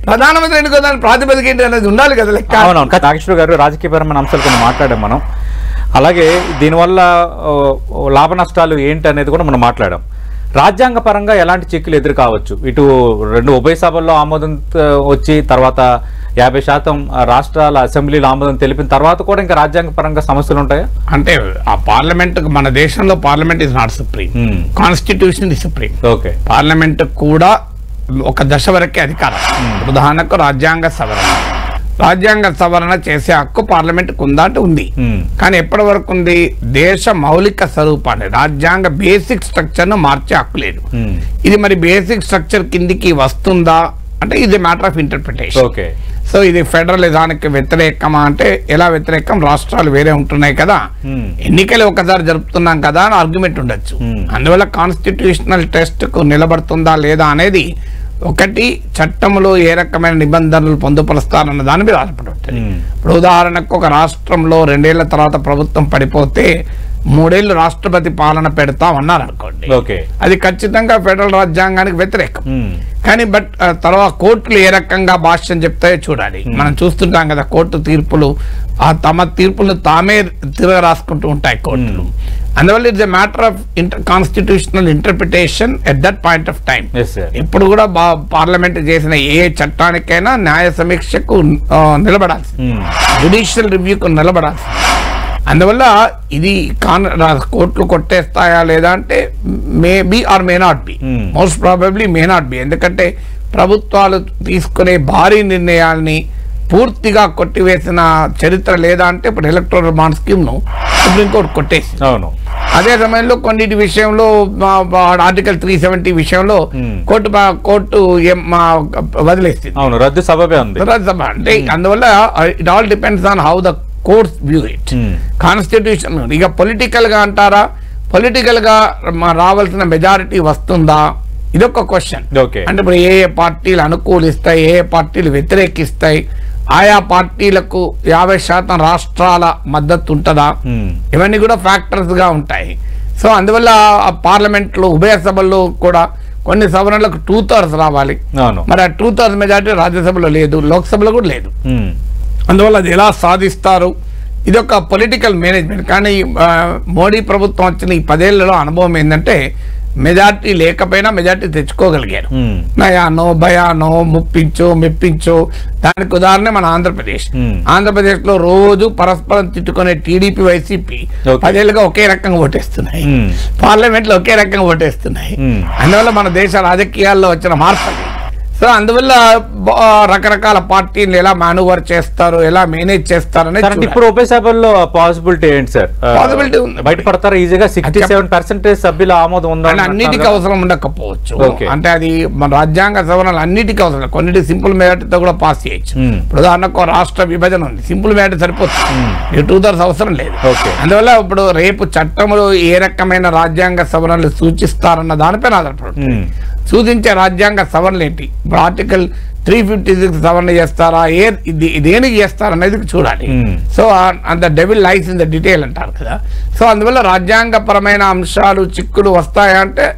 Speaker 2: ప్రధానమంత్రి ఎన్నుకోవడానికి ప్రాతిపదిక ఏంటి అనేది ఉండాలి కదా లెక్క.
Speaker 1: నాగేశ్వర గారు, రాజకీయపరమైన అంశాలు కొన్ని మాట్లాడాం మనం. అలాగే దీనివల్ల లాభ నష్టాలు ఏంటి అనేది కూడా మనం మాట్లాడాం. రాజ్యాంగ పరంగా ఎలాంటి చిక్కులు ఎదురు కావచ్చు? ఇటు ఉభయ సభల్లో ఆమోదం వచ్చి తర్వాత 50% రాష్ట్రాల అసెంబ్లీలో ఆమోదం తెలిపిన తర్వాత కూడా ఇంకా రాజ్యాంగ పరంగా సమస్యలు ఉంటాయా?
Speaker 2: అంటే ఆ పార్లమెంట్, మన దేశంలో parliament is not supreme, constitution is supreme. Parliament కూడా ఒక దశ వరకే అధికారం. ఉదాహరణకు రాజ్యాంగ సవరణ చేసే హక్కు పార్లమెంట్కి ఉందా అంటే ఉంది. కానీ ఎప్పటి వరకు ఉంది? దేశ మౌలిక స్వరూపాన్ని, రాజ్యాంగ బేసిక్ స్ట్రక్చర్ ను మార్చే హక్కు లేదు. ఇది మరి బేసిక్ స్ట్రక్చర్ కిందికి వస్తుందా అంటే ఇది మ్యాటర్ ఆఫ్ ఇంటర్ప్రిటేషన్. సో ఇది ఫెడరలిజానికి వ్యతిరేకమా అంటే ఎలా వ్యతిరేకం? రాష్ట్రాలు వేరే ఉంటున్నాయి కదా, ఎన్నికలు ఒకసారి జరుపుతున్నాం కదా అని ఆర్గ్యుమెంట్ ఉండొచ్చు. అందువల్ల కాన్స్టిట్యూషనల్ టెస్ట్ కు నిలబడుతుందా లేదా అనేది ఒకటి, చట్టంలో ఏ రకమైన నిబంధనలు పొందుపరుస్తారన్న దాని మీద ఆధారపడి ఉంటుంది. ఇప్పుడు ఉదాహరణకు ఒక రాష్ట్రంలో 2 ఏళ్ల తర్వాత ప్రభుత్వం పడిపోతే 3 ఏళ్ళు రాష్ట్రపతి పాలన పెడతాం అన్నారు అనుకోండి, అది ఖచ్చితంగా ఫెడరల్ రాజ్యాంగానికి వ్యతిరేకం. కానీ బట్ తర్వాత కోర్టులు ఏ రకంగా భాష్యం చెప్తాయో చూడాలి. మనం చూస్తుంటాం కదా కోర్టు తీర్పులు, తమ తీర్పులను తామే తిరగ రాసుకుంటూ ఉంటాయి కోర్టులు. అందువల్ల it's a matter of constitutional interpretation at that point of time. ఇప్పుడు కూడా పార్లమెంట్ చేసిన ఏ చట్టానికైనా న్యాయ సమీక్షకు నిలబడాల్సి, జ్యుడిషియల్ రివ్యూకు నిలబడాల్సి. అందువల్ల ఇది కోర్టులు కొట్టేస్తాయా లేదా అంటే maybe or may not be, most probably may not be. ఎందుకంటే ప్రభుత్వాలు తీసుకునే భారీ నిర్ణయాల్ని పూర్తిగా కొట్టివేసిన చరిత్ర లేదా అంటే ఇప్పుడు ఎలక్టోరల్ బాండ్ స్కీమ్ ను సుప్రీంకోర్టు కొట్టేసి, అదే సమయంలో కొన్నిటి విషయంలో ఆర్టికల్ 370 విషయంలో కోర్టు వదిలేస్తుంది, రద్దు సభ అంటే. అందువల్ల it all depends on how the courts view it. Constitution ఇక పొలిటికల్ గా అంటారా, పొలిటికల్ గా రావాల్సిన మెజారిటీ వస్తుందా, ఇదొక క్వశ్చన్. అంటే ఇప్పుడు ఏ పార్టీలు అనుకూలిస్తాయి, ఏ పార్టీలు వ్యతిరేకిస్తాయి, ఆయా పార్టీలకు 50% రాష్ట్రాల మద్దతు ఉంటుందా, ఇవన్నీ కూడా ఫ్యాక్టర్స్ గా ఉంటాయి. సో అందువల్ల పార్లమెంట్ లో ఉభయ సభల్లో కూడా కొన్ని సవరణలకు 2/3 రావాలి. మరి ఆ 2/3 మెజారిటీ రాజ్యసభలో లేదు, లోక్సభలో కూడా లేదు. అందువల్ల అది ఎలా సాధిస్తారు, ఇదొక పొలిటికల్ మేనేజ్మెంట్. కానీ మోడీ ప్రభుత్వం వచ్చిన ఈ 10 ఏళ్లలో అనుభవం ఏంటంటే మెజార్టీ లేకపోయినా మెజార్టీ తెచ్చుకోగలిగారు. నయానో భయానో మెప్పించో. దానికి ఉదాహరణ మన ఆంధ్రప్రదేశ్ లో రోజు పరస్పరం తిట్టుకునే టీడీపీ వైసీపీ 10 ఏళ్ళుగా ఒకే రకంగా ఓటేస్తున్నాయి, పార్లమెంట్ లో ఒకే రకంగా ఓటేస్తున్నాయి. అందువల్ల మన దేశ రాజకీయాల్లో వచ్చిన మార్పు. సో అందువల్ల రకరకాల పార్టీలు ఎలా మాన్యూవర్ చేస్తారు, ఎలా మేనేజ్ చేస్తారు అనేది
Speaker 1: ఇప్పుడు ఉభయ సభల్లో పాసిబిలిటీ ఏంటి సార్?
Speaker 2: పాసిబిలిటీ ఉంది,
Speaker 1: బయటపడతారు ఈజీగా. 67% సభ్యుల ఆమోదం ఉందా?
Speaker 2: అన్నిటికీ అవసరం ఉండకపోవచ్చు. అంటే అది మన రాజ్యాంగ సవరణలు అన్నిటికీ అవసరం, కొన్నిటి సింపుల్ మెజార్టీతో కూడా పాస్ చేయొచ్చు. ఉదాహరణకు రాష్ట్ర విభజన ఉంది, సింపుల్ మెజార్టీ సరిపోతుంది, 2/3 అవసరం లేదు. అందువల్ల ఇప్పుడు రేపు చట్టంలో ఏ రకమైన రాజ్యాంగ సవరణలు సూచిస్తారన్న దానిపైన ఆధారపడుతుంది. సూచించే రాజ్యాంగ సవరణలు ఏంటి, ఇప్పుడు ఆర్టికల్ 356 సవరణ చేస్తారా, దేనికి చేస్తారనేది చూడాలి. సో అంత devil lies in the detail అంటారు కదా. సో అందువల్ల రాజ్యాంగపరమైన అంశాలు చిక్కులు వస్తాయంటే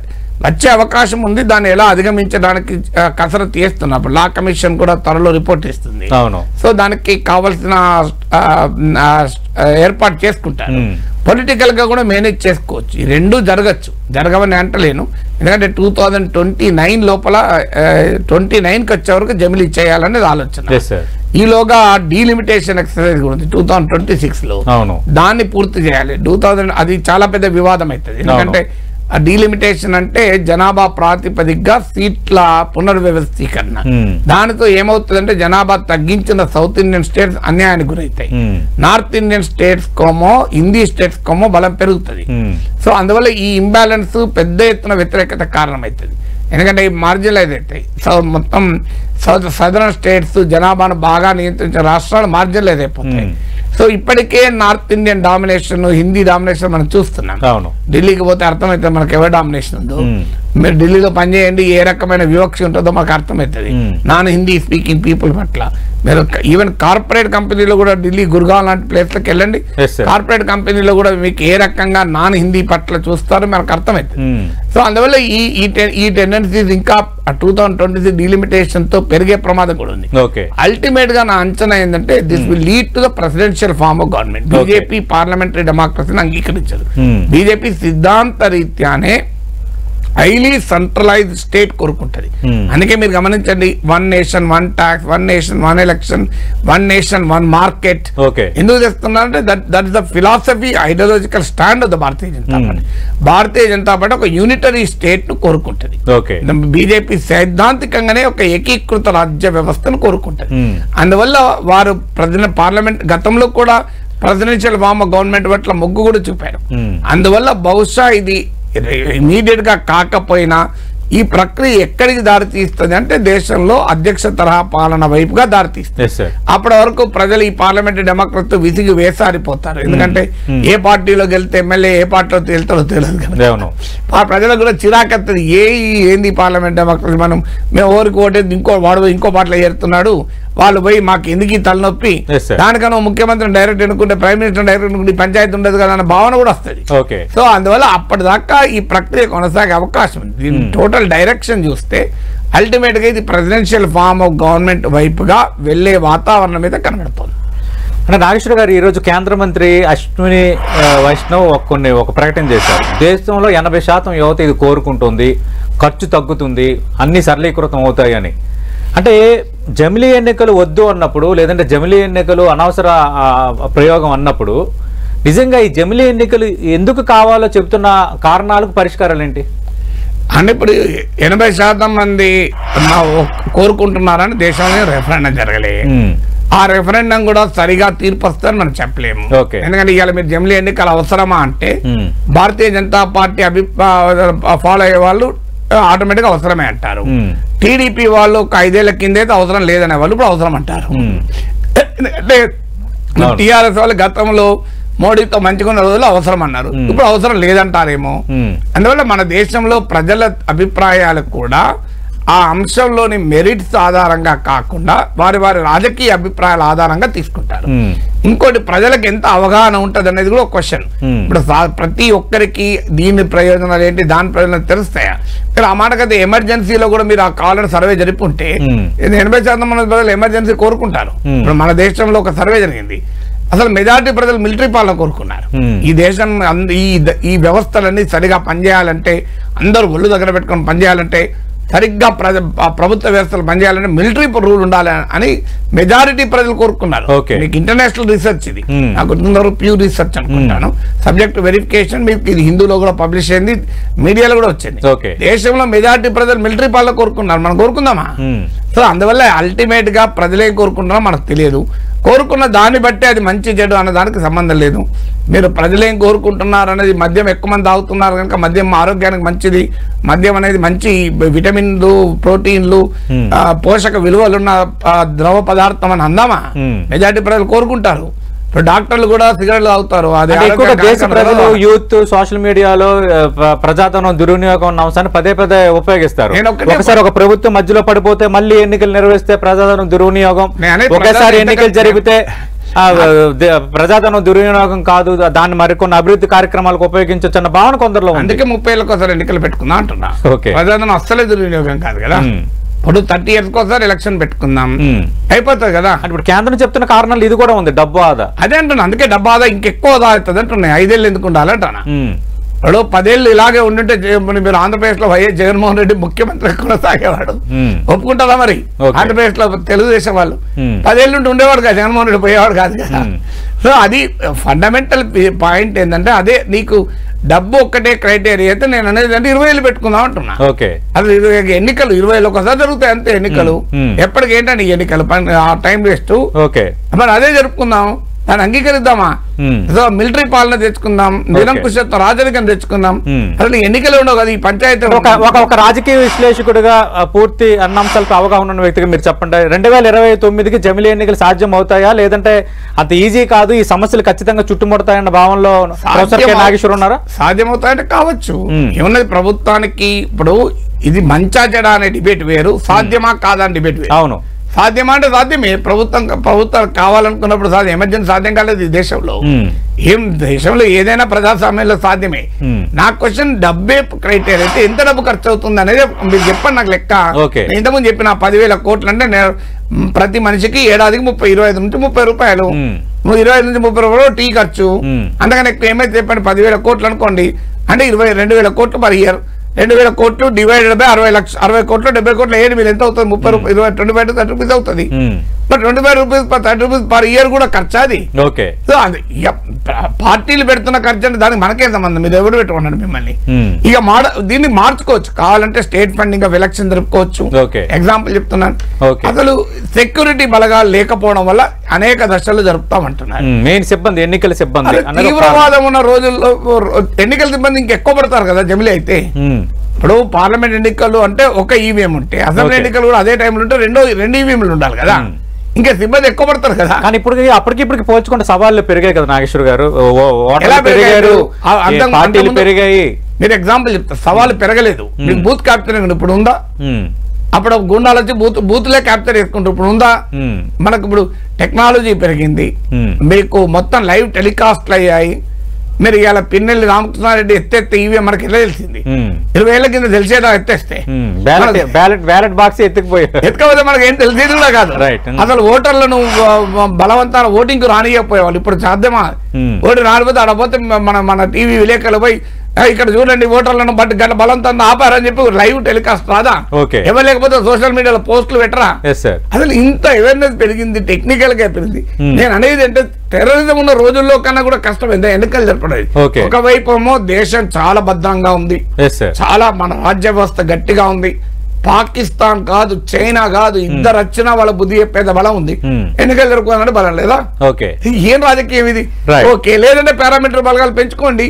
Speaker 2: వచ్చే అవకాశం ఉంది. దాన్ని ఎలా అధిగమించడానికి కసరత్తు చేస్తున్నప్పుడు లా కమిషన్ కూడా త్వరలో రిపోర్ట్ ఇస్తుంది. సో దానికి కావాల్సిన ఏర్పాటు చేసుకుంటారు. పొలిటికల్ గా కూడా మేనేజ్ చేసుకోవచ్చు. ఈ రెండు జరగవని అంటలేను, ఎందుకంటే 2029 లోపల 29కి వచ్చే వరకు జమిలీ చేయాలనేది ఆలోచన. ఈలోగా డీలిమిటేషన్ ఎక్సర్సైజ్ కూడా ఉంది 2026 లో, దాన్ని పూర్తి చేయాలి. 2000 అది చాలా పెద్ద వివాదం అవుతుంది. ఎందుకంటే డీలిమిటేషన్ అంటే జనాభా ప్రాతిపదికగా సీట్ల పునర్వ్యవస్థీకరణ. దానితో ఏమవుతుందంటే జనాభా తగ్గించిన సౌత్ ఇండియన్ స్టేట్స్ అన్యాయానికి గురవుతాయి, నార్త్ ఇండియన్ స్టేట్స్ కోమో హిందీ స్టేట్స్ కోమో బలం పెరుగుతుంది. సో అందువల్ల ఈ ఇంబ్యాలెన్స్ పెద్ద ఎత్తున వ్యతిరేకత కారణమవుతుంది. ఎందుకంటే ఈ మార్జినలైజ్ అవుతాయి. మొత్తం సదరన్ స్టేట్స్ జనాభాను బాగా నియంత్రించిన రాష్ట్రాలు మార్జినలైజ్ అయిపోతాయి. సో ఇప్పటికే north Indian domination, Hindi domination మనం చూస్తున్నాం. ఢిల్లీకి పోతే అర్థమవుతుంది మనకు ఎవరి డామినేషన్ ఉందో. మీరు ఢిల్లీలో పనిచేయండి, ఏ రకమైన వివక్ష ఉంటుందో మాకు అర్థమవుతుంది నాన్ హిందీ స్పీకింగ్ పీపుల్ పట్ల. మీరు ఈవెన్ కార్పొరేట్ కంపెనీలో కూడా ఢిల్లీ, గుర్గావ్ లాంటి ప్లేస్లకు వెళ్ళండి, కార్పొరేట్ కంపెనీలో కూడా మీకు ఏ రకంగా నాన్ హిందీ పట్ల చూస్తారో మనకు అర్థమవుతుంది. సో అందువల్ల ఈ టెండెన్సీస్ ఇంకా 2026 డీలిమిటేషన్ తో పెరిగే ప్రమాదం కూడా ఉంది. అల్టిమేట్ గా నా అంచనా ఏంటంటే this will lead to the presidential form of government. BJP parliamentary డెమోక్రసీని అంగీకరించదు. బీజేపీ సిద్ధాంత రీత్యానే హైలీ సెంట్రలైజ్ స్టేట్ కోరుకుంటది. అందుకే మీరు గమనించండి, 1 nation 1 tax, 1 nation 1 election, 1 nation 1 market ఎందుకు చేస్తున్నారంటే that is the philosophy, ideological stand of the Bharatiya Janata Party. Bharatiya Janata Party ఒక యూనిటరీ స్టేట్ ను కోరుకుంటది. బీజేపీ సైద్ధాంతికంగానే ఒక ఏకీకృత రాజ్య వ్యవస్థను కోరుకుంటది. అందువల్ల వారు పార్లమెంట్ గతంలో కూడా ప్రెసిడెన్షియల్ ఫార్మ్ ఆఫ్ గవర్నమెంట్ పట్ల మొగ్గు కూడా చూపారు. అందువల్ల బహుశా ఇది ఇమీడియట్ గా కాకపోయినా ఈ ప్రక్రియ ఎక్కడికి దారితీస్తుంది అంటే దేశంలో అధ్యక్ష తరహా పాలన వైపుగా దారితీస్తుంది. అప్పటి వరకు ప్రజలు ఈ పార్లమెంటరీ డెమోక్రసీ విసిగి వేసారిపోతారు. ఎందుకంటే ఏ పార్టీలో గెలితే ఎమ్మెల్యే ఏ పార్టీలో వెళ్తారో తెలియదు కదా. ఆ ప్రజలకు కూడా చిరాకెత్తది, ఏంది పార్లమెంట్ డెమోక్రసీ, మేము ఓరికి ఓటేది ఇంకో పార్టీలో చేరుతున్నాడు, వాళ్ళు పోయి మాకు ఎందుకు ఈ తలనొప్పి, దానికన్నా ముఖ్యమంత్రిని డైరెక్ట్ ఎన్నుకుంటే ప్రైమ్ మినిస్టర్ డైరెక్ట్ ఎన్నుకుంటే పంచాయతీ ఉండదు కదా అన్న భావన కూడా వస్తుంది. సో అందువల్ల అప్పటిదాకా ఈ ప్రక్రియ కొనసాగే అవకాశం ఉంది. దీని టోటల్ డైరెక్షన్ చూస్తే అల్టిమేట్ గా ఇది ప్రెసిడెన్షియల్ ఫార్మ్ ఆఫ్ గవర్నమెంట్ వైపుగా వెళ్లే వాతావరణం మీద కనబడుతుంది.
Speaker 1: అంటే నాగేశ్వర గారు ఈరోజు కేంద్ర మంత్రి అశ్విని వైష్ణవ్ ఒక ప్రకటన చేశారు. దేశంలో 80% యువత ఇది కోరుకుంటుంది, ఖర్చు తగ్గుతుంది, అన్ని సరళీకృతం అవుతాయని. అంటే జమిలీ ఎన్నికలు వద్దు అన్నప్పుడు, లేదంటే జమిలీ ఎన్నికలు అనవసర ప్రయోగం అన్నప్పుడు నిజంగా ఈ జమిలీ ఎన్నికలు ఎందుకు కావాలో చెబుతున్న కారణాలకు పరిష్కారాలు ఏంటి?
Speaker 2: అంటే ఇప్పుడు 80% మంది కోరుకుంటున్నారని దేశంలో రెఫరెండం జరగలే. ఆ రెఫరెండం కూడా సరిగా తీర్పు వస్తుందని మనం చెప్పలేము. ఎందుకంటే ఇవాళ మీరు జమిలీ ఎన్నికలు అవసరమా అంటే భారతీయ జనతా పార్టీ ఫాలో అయ్యే వాళ్ళు ఆటోమేటిక్ అవసరమే అంటారు. టీడీపీ వాళ్ళు ఒక 5 ఏళ్ల కిందైతే అవసరం లేదనే వాళ్ళు ఇప్పుడు అవసరం అంటారు. అంటే టీఆర్ఎస్ వాళ్ళు గతంలో మోడీతో మంచిగా ఉన్న రోజులు అవసరం అన్నారు, ఇప్పుడు అవసరం లేదంటారేమో. అందువల్ల మన దేశంలో ప్రజల అభిప్రాయాలు కూడా ఆ అంశంలోని మెరిట్స్ ఆధారంగా కాకుండా వారి రాజకీయ అభిప్రాయాల ఆధారంగా తీసుకుంటారు. ఇంకోటి, ప్రజలకు ఎంత అవగాహన ఉంటుంది అనేది కూడా ఒక క్వశ్చన్. ఇప్పుడు ప్రతి ఒక్కరికి దీని ప్రయోజనాలు ఏంటి, దాని ప్రయోజనాలు తెలుస్తాయా? మీరు ఆ మాటకైతే ఎమర్జెన్సీలో కూడా మీరు ఆ కాలర్ సర్వే జరిపుంటే 80% మంది ప్రజలు ఎమర్జెన్సీ కోరుకుంటారు. ఇప్పుడు మన దేశంలో ఒక సర్వే జరిగింది, అసలు మెజారిటీ ప్రజలు మిలిటరీ పాలన కోరుకున్నారు. ఈ దేశం ఈ వ్యవస్థలన్నీ సరిగా పనిచేయాలంటే, అందరూ ఒళ్ళు దగ్గర పెట్టుకొని పనిచేయాలంటే, సరిగ్గా ప్రభుత్వ వ్యవస్థలు పనిచేయాలంటే మిలిటరీ రూల్ ఉండాలి అని మెజారిటీ ప్రజలు కోరుకున్నారు. మీకు ఇంటర్నేషనల్ రీసెర్చ్ ఇది, నాకు ప్యూర్ రీసెర్చ్ అనుకుంటాను. సబ్జెక్ట్ వెరిఫికేషన్ మీకు ఇది హిందూలో కూడా పబ్లిష్ అయింది, మీడియాలో కూడా వచ్చింది. దేశంలో మెజారిటీ ప్రజలు మిలిటరీ పాలన కోరుకున్నారు, మనం కోరుకుందామా? సో అందువల్ల అల్టిమేట్ గా ప్రజలే కోరుకుంటున్నారో మనకు తెలియదు. కోరుకున్న దాన్ని బట్టి అది మంచి చెడు అన్న దానికి సంబంధం లేదు. మీరు ప్రజలేం కోరుకుంటున్నారు అనేది, మద్యం ఎక్కువ మంది తాగుతున్నారు కనుక మద్యం ఆరోగ్యానికి మంచిది, మద్యం అనేది మంచి విటమిన్లు, ప్రోటీన్లు, పోషక విలువలున్న ద్రవ పదార్థం అని అందామా? మెజారిటీ ప్రజలు కోరుకుంటారు. డాక్టర్లు కూడా సిగరెట్లు తాగుతారు.
Speaker 1: దేశ ప్రజలు, యూత్ సోషల్ మీడియాలో ప్రజాధనం దుర్వినియోగం ఉన్న అంశాన్ని పదే ఉపయోగిస్తారు. ఒకసారి ఒక ప్రభుత్వం మధ్యలో పడిపోతే మళ్ళీ ఎన్నికలు నిర్వహిస్తే ప్రజాధనం దుర్వినియోగం, ఒకసారి ఎన్నికలు జరిగితే ప్రజాధనం దుర్వినియోగం కాదు, దాన్ని మరికొన్ని అభివృద్ధి కార్యక్రమాలకు ఉపయోగించవచ్చు అన్న భావన కొందరిలో.
Speaker 2: అందుకే 30 ఏళ్ళకోసారి ఎన్నికలు పెట్టుకుందాం అంటున్నా. ప్రజాధనం అస్సలే దుర్వినియోగం కాదు కదా. ఇప్పుడు 30 years కోసారి ఎలక్షన్ పెట్టుకుందాం, అయిపోతుంది కదా.
Speaker 1: ఇప్పుడు కేంద్రం చెప్తున్న కారణాలు ఇది కూడా ఉంది, డబ్బు ఆదా.
Speaker 2: అదే అంటున్నా, అందుకే డబ్బు ఆదా ఇంకెక్కువ ఆదా అవుతుంది అంటున్నాయి. 5 ఏళ్ళు ఎందుకు ఉండాలంటానా? ఇప్పుడు 10 ఏళ్ళు ఇలాగే ఉండుంటే మీరు ఆంధ్రప్రదేశ్ లో వైఎస్ జగన్మోహన్ రెడ్డి ముఖ్యమంత్రి కొనసాగేవాడు, ఒప్పుకుంటారా? మరి ఆంధ్రప్రదేశ్ లో తెలుగుదేశం వాళ్ళు 10 ఏళ్ళు ఉండేవాడు కదా, జగన్మోహన్ రెడ్డి పోయేవాడు కాదు కదా. సో అది ఫండమెంటల్ పాయింట్ ఏంటంటే, అదే నీకు డబ్బు ఒక్కటే క్రైటీరియా అయితే నేను అనేది అంటే 20 ఏళ్ళు పెట్టుకుందాం అంటున్నా. అది ఎన్నికలు 20 ఏళ్ళు ఒకసారి జరుగుతాయి అంతే. ఎన్నికలు ఎప్పటికి ఏంటంటే ఎన్నికలు టైం వేస్ట్, మరి అదే జరుపుకుందాం, దాన్ని అంగీకరిద్దామా? మిలిటరీ పాలన తెచ్చుకుందాం, నిరంకుశత్వ రాజరికం తెచ్చుకుందాం. అసలు ఎన్నికలు ఉండవు కదా ఈ పంచాయతీ.
Speaker 1: ఒక రాజకీయ విశ్లేషకుడిగా పూర్తి అన్నాంశాలపై అవగాహన ఉన్న వ్యక్తిగా మీరు చెప్పండి, 2029కి జమిలీ ఎన్నికలు సాధ్యం అవుతాయా, లేదంటే అంత ఈజీ కాదు, ఈ సమస్యలు ఖచ్చితంగా చుట్టుముడతాయన్న భావనలో నాగేశ్వర్ ఉన్నారా?
Speaker 2: సాధ్యమవుతాయంటే కావచ్చు. ఏమన్నది ప్రభుత్వానికి ఇప్పుడు ఇది మంచా చెడా అనే డిబేట్ వేరు, సాధ్యమా కాదా అని డిబేట్ వేరు.
Speaker 1: అవును,
Speaker 2: సాధ్యమా అంటే సాధ్యమే. ప్రభుత్వం కావాలనుకున్నప్పుడు సాధ్యం. ఎమర్జెన్సీ సాధ్యం కాలేదు ఈ దేశంలో. దేశంలో ఏదైనా ప్రజాస్వామ్యంలో సాధ్యమే. నా క్వశ్చన్ డబ్బే క్రైటీరియా అయితే ఎంత డబ్బు ఖర్చు అవుతుంది అనేది మీరు చెప్పండి నాకు లెక్క. ఇంతకుముందు చెప్పిన 10,000 కోట్లు అంటే ప్రతి మనిషికి ఏడాదికి 25 నుంచి 30 రూపాయలు, 25 నుంచి 30 రూపాయలు టీ ఖర్చు. అంతకని ఎక్కువ ఏమైతే చెప్పండి 10,000 కోట్లు అనుకోండి, అంటే 22,000 కోట్లు పర్ ఇయర్. 20,000 కోట్లు డివైడెడ్ బై 60 కోట్లు 70 కోట్లు ఏడు మీరు ఎంత అవుతుంది 30 రూపాయలు 25 to 30 రూపీస్ అవుతుంది but 25 rupees 30 rupees per year కూడా ఖర్చు అది
Speaker 1: ఓకే
Speaker 2: సో అది పార్టీలు పెడుతున్న ఖర్చు అంటే దానికి మనకేం సంబంధం మీరు ఎవరు పెట్టుకున్నాడు మిమ్మల్ని ఇక దీన్ని మార్చుకోవచ్చు కావాలంటే స్టేట్ ఫండింగ్ ఆఫ్ ఎలక్షన్ జరుపుకోవచ్చు ఎగ్జాంపుల్ చెప్తున్నాను అసలు సెక్యూరిటీ బలగాలు లేకపోవడం వల్ల అనేక దశలు జరుపుతామంటున్నారు
Speaker 1: మెయిన్ సిబ్బంది ఎన్నికల సిబ్బంది
Speaker 2: తీవ్రవాదం ఉన్న రోజుల్లో ఎన్నికల సిబ్బంది ఇంకెక్కువ పడతారు కదా జమిలీ అయితే ఇప్పుడు పార్లమెంట్ ఎన్నికలు అంటే ఒక ఈవీఎం ఉంటే అసెంబ్లీ ఎన్నికలు కూడా అదే టైంలో ఉంటే రెండు ఈవీఎంలు ఉండాలి కదా ఇంకా సిబ్బంది ఎక్కువ పడతారు కదా
Speaker 1: కానీ ఇప్పుడు అప్పటికిప్పటికి పోల్చుకుంటే సవాళ్ళు పెరిగాయి కదా నాగేశ్వర్ గారు పెరిగాయి
Speaker 2: మీరు ఎగ్జాంపుల్ చెప్తారు సవాళ్ళు పెరగలేదు మీకు బూత్ క్యాప్చరింగ్ ఇప్పుడు ఉందా అప్పుడు గుండాలు వచ్చి బూత్లే క్యాప్చర్ చేసుకుంటారు ఇప్పుడు ఉందా మనకు ఇప్పుడు టెక్నాలజీ పెరిగింది మీకు మొత్తం లైవ్ టెలికాస్ట్లు అయ్యాయి మీరు ఇవాళ పిన్నెల్లి రామకృష్ణారెడ్డి ఎత్తేస్తే ఈవీఎం మనకి ఎలా తెలిసింది 20 ఏళ్ల కింద తెలిసేదా ఎత్తేస్తే
Speaker 1: బ్యాలెట్ బాక్స్
Speaker 2: ఎత్తుకపోతే మనకి ఏం తెలిసేది కూడా కాదు అసలు ఓటర్లను బలవంతాన ఓటింగ్ రానియకపోయేవాళ్ళు ఇప్పుడు సాధ్యమా ఓటు రానిపోతే ఆడపోతే మన టీవీ విలేకరులు పోయి ఇక్కడ చూడండి ఓటర్లను బట్టి గంట బలంతో ఆపారని చెప్పి లైవ్ టెలికాస్ట్ రాదా ఎవరు లేకపోతే సోషల్ మీడియాలో పోస్టులు పెట్టరా అసలు ఇంత అవేర్నెస్ పెరిగింది టెక్నికల్ గా పెరిగింది నేను అనేది అంటే టెర్రరిజం ఉన్న రోజుల్లో కన్నా కూడా కష్టం ఎంత ఎన్నికలు జరపడేది ఒకవైపు ఏమో దేశం చాలా భద్రంగా ఉంది చాలా మన రాజ్య వ్యవస్థ గట్టిగా ఉంది పాకిస్తాన్ కాదు చైనా కాదు ఇద్దరు వచ్చినా వాళ్ళ బుద్ధి చెప్పేద బలం ఉంది ఎన్నికలు జరుపుకోవాలంటే బలం లేదా ఏం రాజకీయం ఇది ఓకే లేదంటే పారామీటర్ బలగాలు పెంచుకోండి